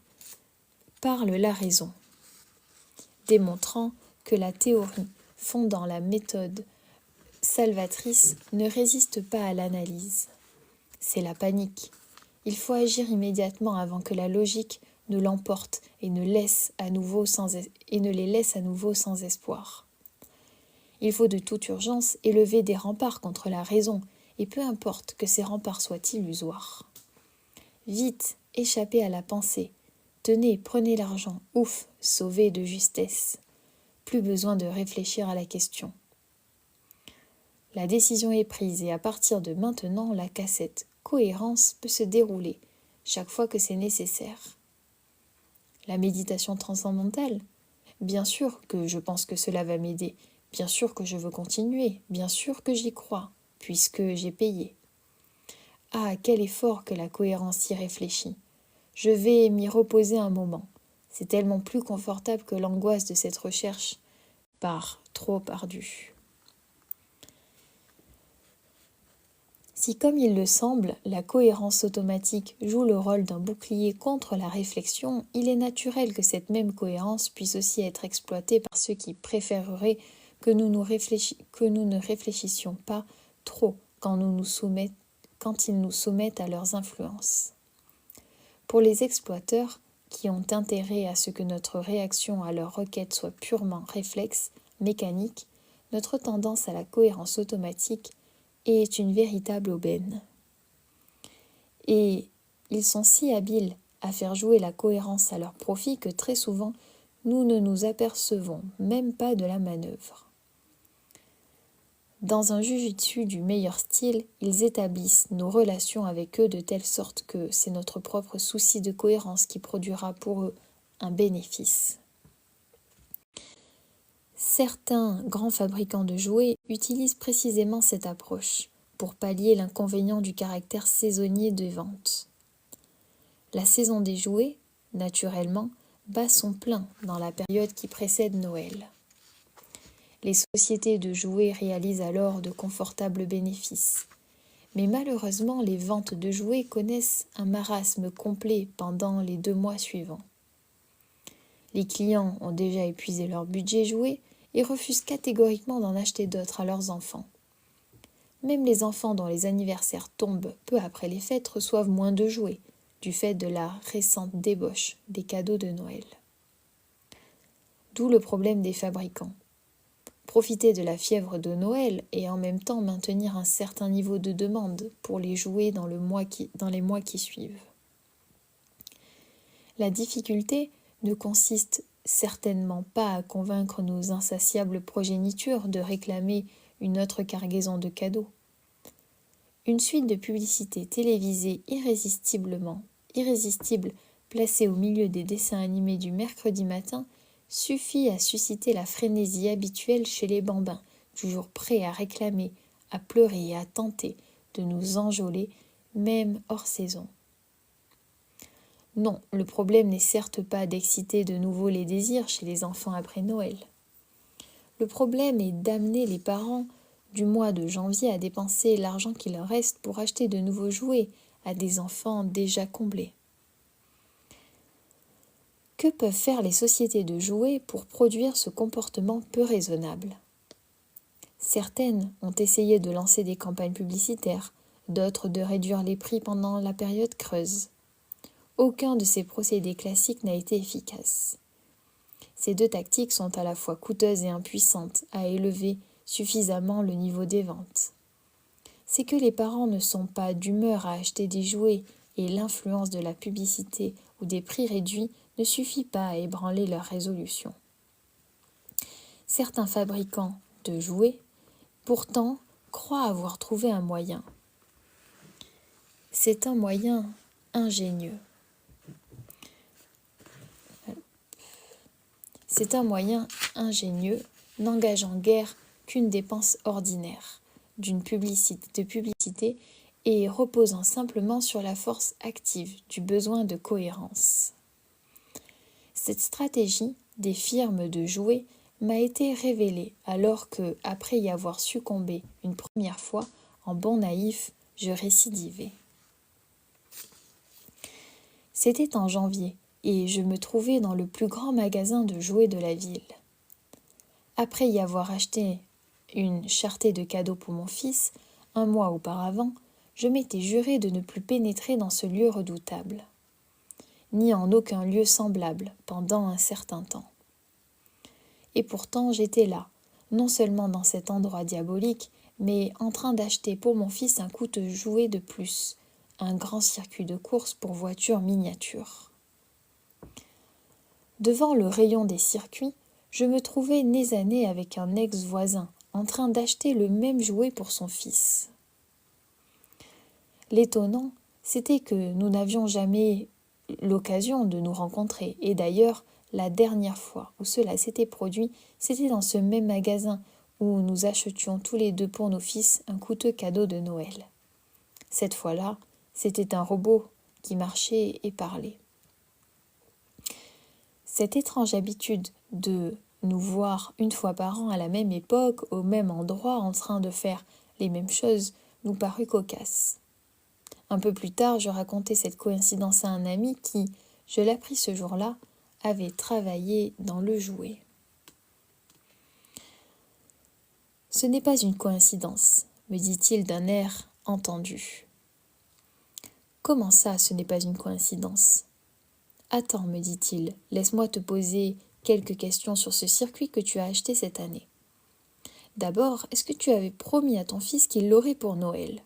parle la raison, démontrant que la théorie fondant la méthode salvatrice ne résiste pas à l'analyse. C'est la panique. Il faut agir immédiatement avant que la logique ne l'emporte et ne les laisse à nouveau sans espoir. Il faut de toute urgence élever des remparts contre la raison, et peu importe que ces remparts soient illusoires. Vite, échappez à la pensée. Tenez, prenez l'argent, ouf, sauvez de justesse. Plus besoin de réfléchir à la question. La décision est prise et à partir de maintenant, la cassette cohérence peut se dérouler chaque fois que c'est nécessaire. La méditation transcendantale? Bien sûr que je pense que cela va m'aider, bien sûr que je veux continuer, bien sûr que j'y crois, puisque j'ai payé. Ah, quel effort que la cohérence y réfléchit. Je vais m'y reposer un moment. C'est tellement plus confortable que l'angoisse de cette recherche trop ardue. Si, comme il le semble, la cohérence automatique joue le rôle d'un bouclier contre la réflexion, il est naturel que cette même cohérence puisse aussi être exploitée par ceux qui préféreraient que nous ne réfléchissions pas trop quand ils nous soumettent à leurs influences. Pour les exploiteurs, qui ont intérêt à ce que notre réaction à leurs requêtes soit purement réflexe, mécanique, notre tendance à la cohérence automatique est une véritable aubaine. Et ils sont si habiles à faire jouer la cohérence à leur profit que très souvent, nous ne nous apercevons même pas de la manœuvre. Dans un jujutsu du meilleur style, ils établissent nos relations avec eux de telle sorte que c'est notre propre souci de cohérence qui produira pour eux un bénéfice. Certains grands fabricants de jouets utilisent précisément cette approche pour pallier l'inconvénient du caractère saisonnier des ventes. La saison des jouets, naturellement, bat son plein dans la période qui précède Noël. Les sociétés de jouets réalisent alors de confortables bénéfices. Mais malheureusement, les ventes de jouets connaissent un marasme complet pendant les 2 mois suivants. Les clients ont déjà épuisé leur budget jouet et refusent catégoriquement d'en acheter d'autres à leurs enfants. Même les enfants dont les anniversaires tombent peu après les fêtes reçoivent moins de jouets, du fait de la récente débauche des cadeaux de Noël. D'où le problème des fabricants. Profiter de la fièvre de Noël et en même temps maintenir un certain niveau de demande pour les jouets dans les mois qui suivent. La difficulté ne consiste certainement pas à convaincre nos insatiables progénitures de réclamer une autre cargaison de cadeaux. Une suite de publicités télévisées irrésistible placées au milieu des dessins animés du mercredi matin suffit à susciter la frénésie habituelle chez les bambins, toujours prêts à réclamer, à pleurer et à tenter de nous enjôler, même hors saison. Non, le problème n'est certes pas d'exciter de nouveau les désirs chez les enfants après Noël. Le problème est d'amener les parents du mois de janvier à dépenser l'argent qui leur reste pour acheter de nouveaux jouets à des enfants déjà comblés. Que peuvent faire les sociétés de jouets pour produire ce comportement peu raisonnable ? Certaines ont essayé de lancer des campagnes publicitaires, d'autres de réduire les prix pendant la période creuse. Aucun de ces procédés classiques n'a été efficace. Ces 2 tactiques sont à la fois coûteuses et impuissantes à élever suffisamment le niveau des ventes. C'est que les parents ne sont pas d'humeur à acheter des jouets et l'influence de la publicité ou des prix réduits ne suffit pas à ébranler leur résolution. Certains fabricants de jouets, pourtant, croient avoir trouvé un moyen. C'est un moyen ingénieux. C'est un moyen ingénieux, n'engageant guère qu'une dépense ordinaire de publicité et reposant simplement sur la force active du besoin de cohérence. Cette stratégie des firmes de jouets m'a été révélée alors que, après y avoir succombé une première fois, en bon naïf, je récidivais. C'était en janvier et je me trouvais dans le plus grand magasin de jouets de la ville. Après y avoir acheté une charretée de cadeaux pour mon fils, un mois auparavant, je m'étais juré de ne plus pénétrer dans ce lieu redoutable, ni en aucun lieu semblable pendant un certain temps. Et pourtant j'étais là, non seulement dans cet endroit diabolique, mais en train d'acheter pour mon fils un coûteux jouet de plus, un grand circuit de course pour voitures miniatures. Devant le rayon des circuits, je me trouvais nez à nez avec un ex-voisin, en train d'acheter le même jouet pour son fils. L'étonnant, c'était que nous n'avions jamais l'occasion de nous rencontrer, et d'ailleurs, la dernière fois où cela s'était produit, c'était dans ce même magasin où nous achetions tous les deux pour nos fils un coûteux cadeau de Noël. Cette fois-là, c'était un robot qui marchait et parlait. Cette étrange habitude de nous voir une fois par an à la même époque, au même endroit, en train de faire les mêmes choses, nous parut cocasse. Un peu plus tard, je racontai cette coïncidence à un ami qui, je l'appris ce jour-là, avait travaillé dans le jouet. « Ce n'est pas une coïncidence, me dit-il d'un air entendu. »« Comment ça, ce n'est pas une coïncidence ? » ?»« Attends, me dit-il, laisse-moi te poser quelques questions sur ce circuit que tu as acheté cette année. D'abord, est-ce que tu avais promis à ton fils qu'il l'aurait pour Noël ? »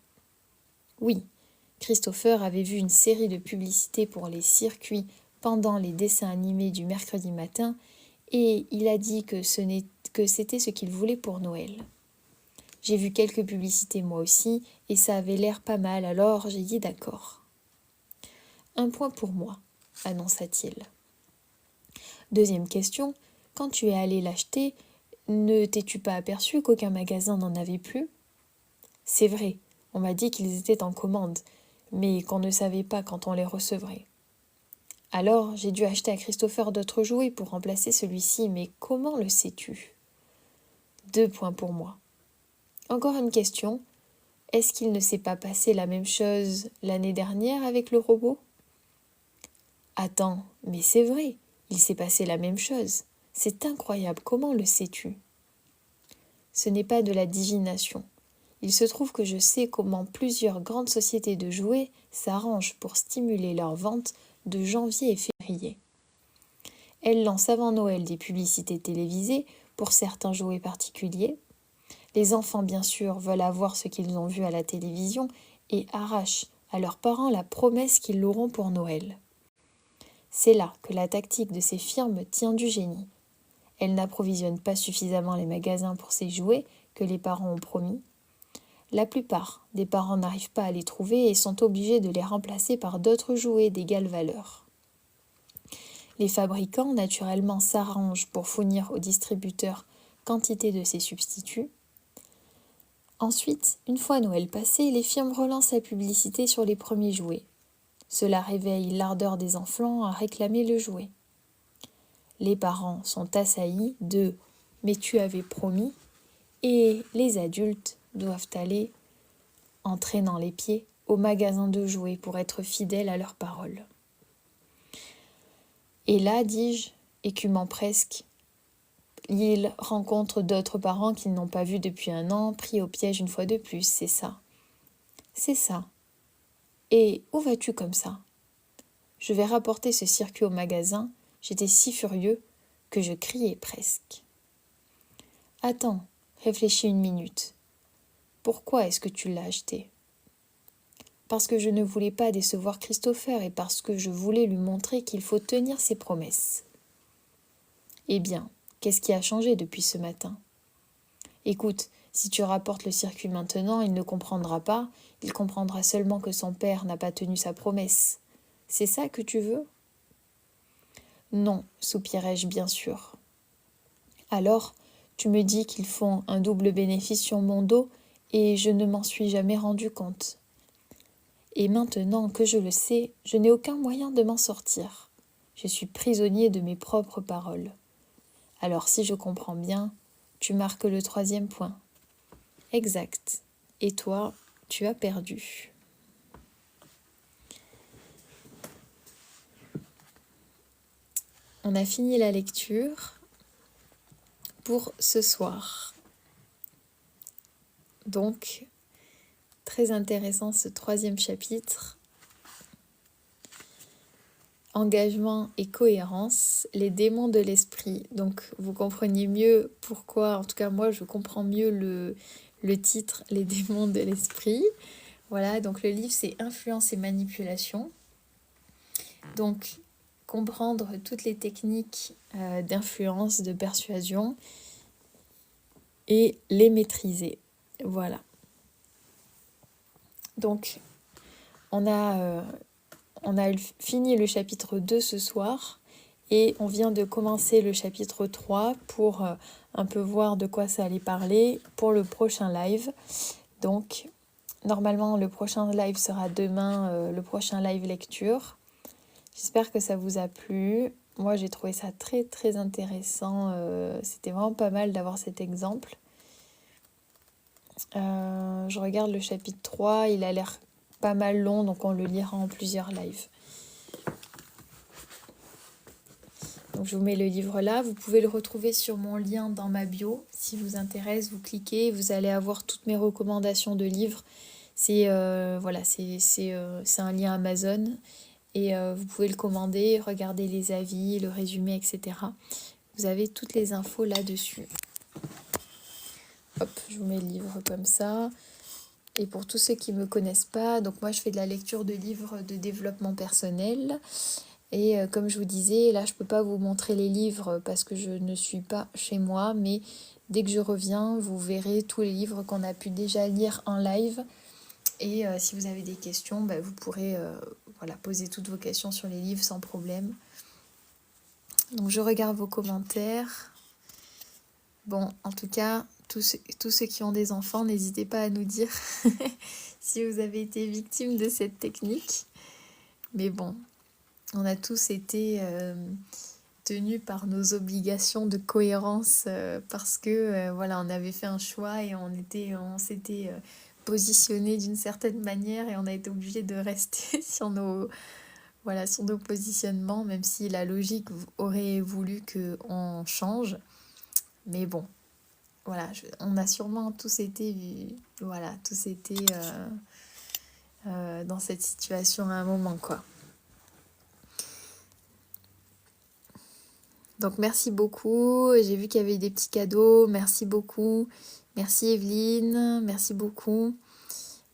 Oui, Christopher avait vu une série de publicités pour les circuits pendant les dessins animés du mercredi matin et il a dit que c'était ce qu'il voulait pour Noël. J'ai vu quelques publicités moi aussi et ça avait l'air pas mal, alors j'ai dit d'accord. Un point pour moi, annonça-t-il. Deuxième question, quand tu es allé l'acheter, ne t'es-tu pas aperçu qu'aucun magasin n'en avait plus ? C'est vrai, on m'a dit qu'ils étaient en commande, mais qu'on ne savait pas quand on les recevrait. Alors, j'ai dû acheter à Christopher d'autres jouets pour remplacer celui-ci, mais comment le sais-tu ? 2 points pour moi. Encore une question. Est-ce qu'il ne s'est pas passé la même chose l'année dernière avec le robot ? Attends, mais c'est vrai, il s'est passé la même chose. C'est incroyable, comment le sais-tu ? Ce n'est pas de la divination. Il se trouve que je sais comment plusieurs grandes sociétés de jouets s'arrangent pour stimuler leurs ventes de janvier et février. Elles lancent avant Noël des publicités télévisées pour certains jouets particuliers. Les enfants, bien sûr, veulent avoir ce qu'ils ont vu à la télévision et arrachent à leurs parents la promesse qu'ils l'auront pour Noël. C'est là que la tactique de ces firmes tient du génie. Elles n'approvisionnent pas suffisamment les magasins pour ces jouets que les parents ont promis. La plupart des parents n'arrivent pas à les trouver et sont obligés de les remplacer par d'autres jouets d'égale valeur. Les fabricants, naturellement, s'arrangent pour fournir aux distributeurs quantité de ces substituts. Ensuite, une fois Noël passé, les firmes relancent la publicité sur les premiers jouets. Cela réveille l'ardeur des enfants à réclamer le jouet. Les parents sont assaillis de « mais tu avais promis » et les adultes doivent aller, en traînant les pieds, au magasin de jouets pour être fidèles à leurs paroles. Et là, dis-je, écumant presque, ils rencontrent d'autres parents qu'ils n'ont pas vus depuis 1 an, pris au piège une fois de plus, c'est ça. C'est ça. Et où vas-tu comme ça ? Je vais rapporter ce circuit au magasin, j'étais si furieux que je criais presque. Attends, réfléchis 1 minute. Pourquoi est-ce que tu l'as acheté ? Parce que je ne voulais pas décevoir Christopher et parce que je voulais lui montrer qu'il faut tenir ses promesses. Eh bien, qu'est-ce qui a changé depuis ce matin ? Écoute, si tu rapportes le circuit maintenant, il ne comprendra pas, il comprendra seulement que son père n'a pas tenu sa promesse. C'est ça que tu veux ? Non, soupirai-je bien sûr. Alors, tu me dis qu'ils font un double bénéfice sur mon dos et je ne m'en suis jamais rendu compte. Et maintenant que je le sais, je n'ai aucun moyen de m'en sortir. Je suis prisonnier de mes propres paroles. Alors si je comprends bien, tu marques le 3e point. Exact. Et toi, tu as perdu. On a fini la lecture pour ce soir. Donc, très intéressant ce 3e chapitre. engagement et cohérence, les démons de l'esprit. Donc vous comprenez mieux pourquoi, en tout cas moi je comprends mieux le titre, les démons de l'esprit. Voilà, donc le livre c'est Influence et manipulation. Donc comprendre toutes les techniques d'influence, de persuasion et les maîtriser. Voilà. Donc on a fini le chapitre 2 ce soir et on vient de commencer le chapitre 3 pour un peu voir de quoi ça allait parler pour le prochain live. Donc normalement le prochain live sera demain, le prochain live lecture. J'espère que ça vous a plu. Moi j'ai trouvé ça très très intéressant. C'était vraiment pas mal d'avoir cet exemple. Je regarde le chapitre 3, il a l'air pas mal long, donc on le lira en plusieurs lives. Donc je vous mets le livre là, vous pouvez le retrouver sur mon lien dans ma bio. Si vous intéresse, vous cliquez, vous allez avoir toutes mes recommandations de livres. C'est un lien Amazon et vous pouvez le commander, regarder les avis, le résumé, etc. Vous avez toutes les infos là-dessus. Hop, je vous mets le livre comme ça. Et pour tous ceux qui ne me connaissent pas, donc moi je fais de la lecture de livres de développement personnel. Et comme je vous disais, là je ne peux pas vous montrer les livres parce que je ne suis pas chez moi, mais dès que je reviens, vous verrez tous les livres qu'on a pu déjà lire en live. Et si vous avez des questions, vous pourrez poser toutes vos questions sur les livres sans problème. Donc je regarde vos commentaires. Bon, en tout cas, tous ceux qui ont des enfants, n'hésitez pas à nous dire si vous avez été victime de cette technique. Mais bon, on a tous été tenus par nos obligations de cohérence parce que on avait fait un choix et on s'était positionné d'une certaine manière et on a été obligé de rester sur nos positionnements, même si la logique aurait voulu qu'on change. Mais bon, on a sûrement tous été dans cette situation à un moment, quoi. Donc merci beaucoup, j'ai vu qu'il y avait des petits cadeaux, merci beaucoup. Merci Evelyne, merci beaucoup.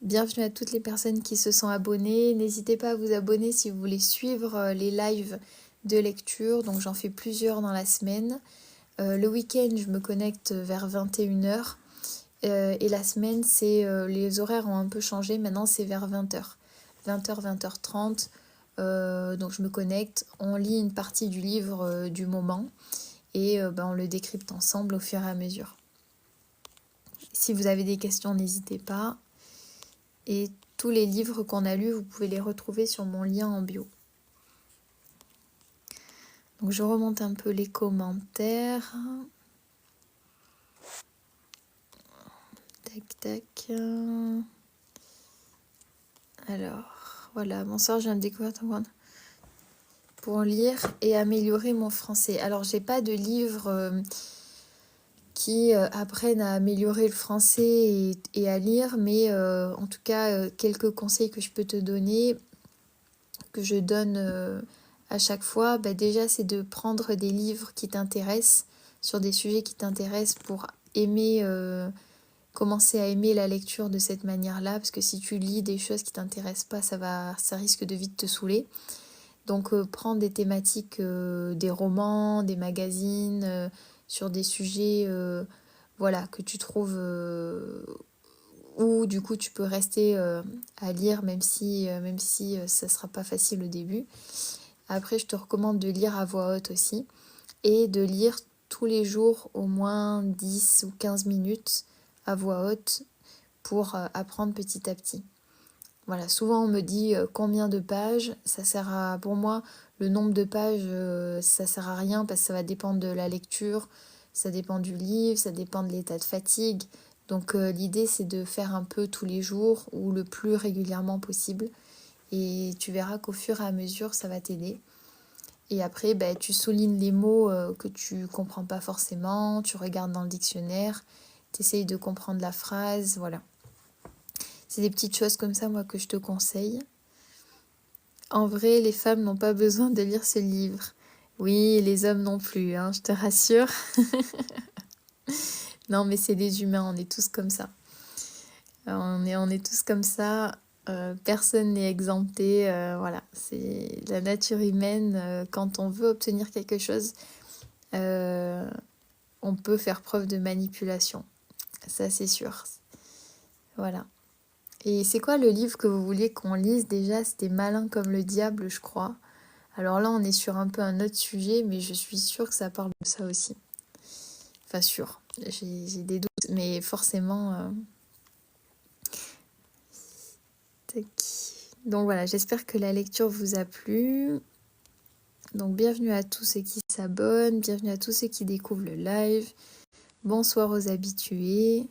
Bienvenue à toutes les personnes qui se sont abonnées. N'hésitez pas à vous abonner si vous voulez suivre les lives de lecture. Donc j'en fais plusieurs dans la semaine. Le week-end, je me connecte vers 21h. Et la semaine, les horaires ont un peu changé. Maintenant, c'est vers 20h. 20h, 20h30. Donc je me connecte. On lit une partie du livre du moment. Et on le décrypte ensemble au fur et à mesure. Si vous avez des questions, n'hésitez pas. Et tous les livres qu'on a lus, vous pouvez les retrouver sur mon lien en bio. Donc je remonte un peu les commentaires. Tac, tac. Alors, voilà. Bonsoir, je viens de découvrir ton compte pour lire et améliorer mon français. Alors, j'ai pas de livre qui apprennent à améliorer le français et à lire, mais en tout cas, quelques conseils que je peux te donner, que je donne à chaque fois, déjà c'est de prendre des livres qui t'intéressent, sur des sujets qui t'intéressent pour aimer, commencer à aimer la lecture de cette manière-là, parce que si tu lis des choses qui t'intéressent pas, ça risque de vite te saouler. Donc prendre des thématiques, des romans, des magazines, sur des sujets que tu trouves où du coup tu peux rester à lire même si ça sera pas facile au début. Après je te recommande de lire à voix haute aussi et de lire tous les jours au moins 10 ou 15 minutes à voix haute pour apprendre petit à petit. Voilà, souvent on me dit combien de pages, pour moi, le nombre de pages, ça sert à rien parce que ça va dépendre de la lecture, ça dépend du livre, ça dépend de l'état de fatigue. Donc l'idée c'est de faire un peu tous les jours ou le plus régulièrement possible et tu verras qu'au fur et à mesure ça va t'aider. Et après tu soulignes les mots que tu comprends pas forcément, tu regardes dans le dictionnaire, tu essayes de comprendre la phrase, voilà. C'est des petites choses comme ça, moi, que je te conseille. En vrai, les femmes n'ont pas besoin de lire ce livre. Oui, et les hommes non plus, hein, je te rassure. Non, mais c'est les humains, on est tous comme ça. On est tous comme ça. Personne n'est exempté. Voilà, c'est la nature humaine. Quand on veut obtenir quelque chose, on peut faire preuve de manipulation. Ça, c'est sûr. Voilà. Et c'est quoi le livre que vous vouliez qu'on lise déjà? C'était Malin comme le diable, je crois. Alors là, on est sur un peu un autre sujet, mais je suis sûre que ça parle de ça aussi. Enfin, sûr. J'ai des doutes, mais forcément... Tac. Donc voilà, j'espère que la lecture vous a plu. Donc bienvenue à tous ceux qui s'abonnent, bienvenue à tous ceux qui découvrent le live. Bonsoir aux habitués.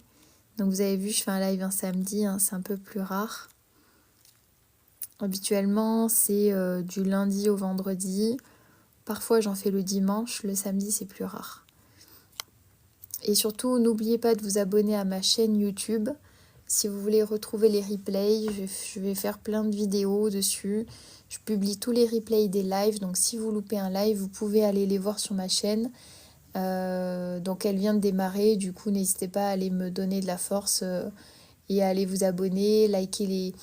Donc vous avez vu, je fais un live un samedi, hein, c'est un peu plus rare. Habituellement, c'est du lundi au vendredi. Parfois, j'en fais le dimanche. Le samedi, c'est plus rare. Et surtout, n'oubliez pas de vous abonner à ma chaîne YouTube. Si vous voulez retrouver les replays, je vais faire plein de vidéos dessus. Je publie tous les replays des lives. Donc, si vous loupez un live, vous pouvez aller les voir sur ma chaîne. Donc, elle vient de démarrer. Du coup, n'hésitez pas à aller me donner de la force et à aller vous abonner, liker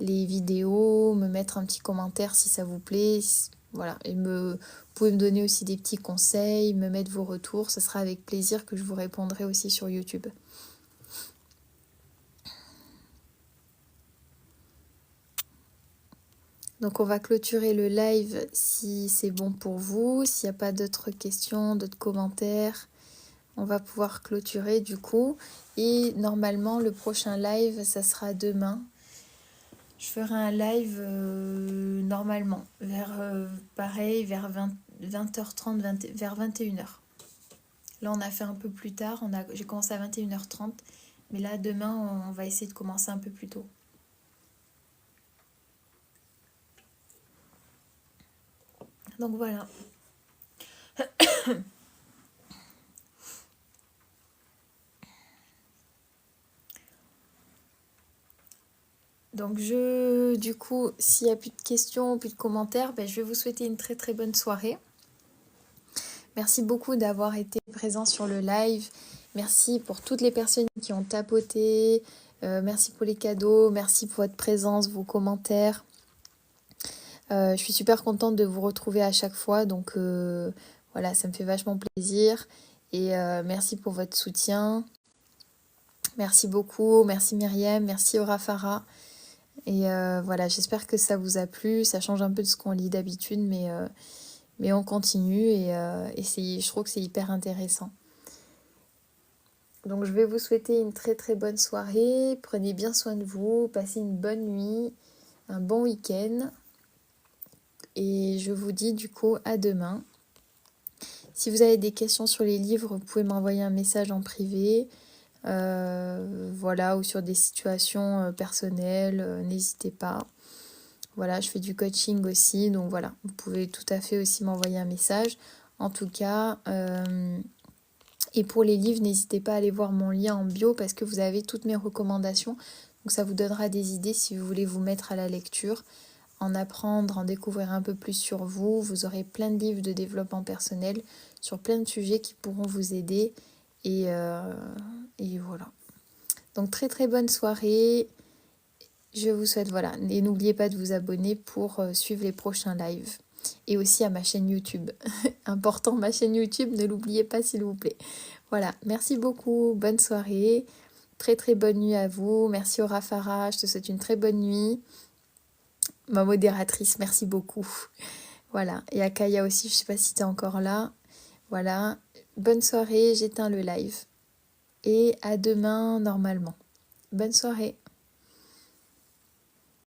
les vidéos, me mettre un petit commentaire si ça vous plaît. Voilà, et vous pouvez me donner aussi des petits conseils, me mettre vos retours. Ce sera avec plaisir que je vous répondrai aussi sur YouTube. Donc on va clôturer le live si c'est bon pour vous. S'il n'y a pas d'autres questions, d'autres commentaires, on va pouvoir clôturer du coup. Et normalement, le prochain live, ça sera demain. Je ferai un live normalement, pareil, vers 20h30, vers 21h. Là, on a fait un peu plus tard. J'ai commencé à 21h30. Mais là, demain, on va essayer de commencer un peu plus tôt. Donc voilà. Donc du coup, s'il n'y a plus de questions, plus de commentaires, je vais vous souhaiter une très très bonne soirée. Merci beaucoup d'avoir été présent sur le live. Merci pour toutes les personnes qui ont tapoté. Merci pour les cadeaux. Merci pour votre présence, vos commentaires. Je suis super contente de vous retrouver à chaque fois. Donc voilà, ça me fait vachement plaisir. Et merci pour votre soutien. Merci beaucoup. Merci Myriam. Merci Aura Farah. Et voilà, j'espère que ça vous a plu. Ça change un peu de ce qu'on lit d'habitude, mais on continue et je trouve que c'est hyper intéressant. Donc je vais vous souhaiter une très très bonne soirée. Prenez bien soin de vous, passez une bonne nuit, un bon week-end. Et je vous dis du coup à demain. Si vous avez des questions sur les livres, vous pouvez m'envoyer un message en privé. Voilà, ou sur des situations personnelles, n'hésitez pas. Voilà, je fais du coaching aussi, donc voilà, vous pouvez tout à fait aussi m'envoyer un message. En tout cas, et pour les livres, n'hésitez pas à aller voir mon lien en bio parce que vous avez toutes mes recommandations. Donc ça vous donnera des idées si vous voulez vous mettre à la lecture, en apprendre, en découvrir un peu plus sur vous. Vous aurez plein de livres de développement personnel sur plein de sujets qui pourront vous aider. Et voilà. Donc très très bonne soirée. Je vous souhaite, voilà, et n'oubliez pas de vous abonner pour suivre les prochains lives. Et aussi à ma chaîne YouTube. Important, ma chaîne YouTube, ne l'oubliez pas s'il vous plaît. Voilà, merci beaucoup, bonne soirée. Très très bonne nuit à vous. Merci Aura Farah, je te souhaite une très bonne nuit. Ma modératrice, merci beaucoup. Voilà, et à Kaya aussi, je sais pas si tu es encore là. Voilà, bonne soirée, j'éteins le live. Et à demain normalement. Bonne soirée.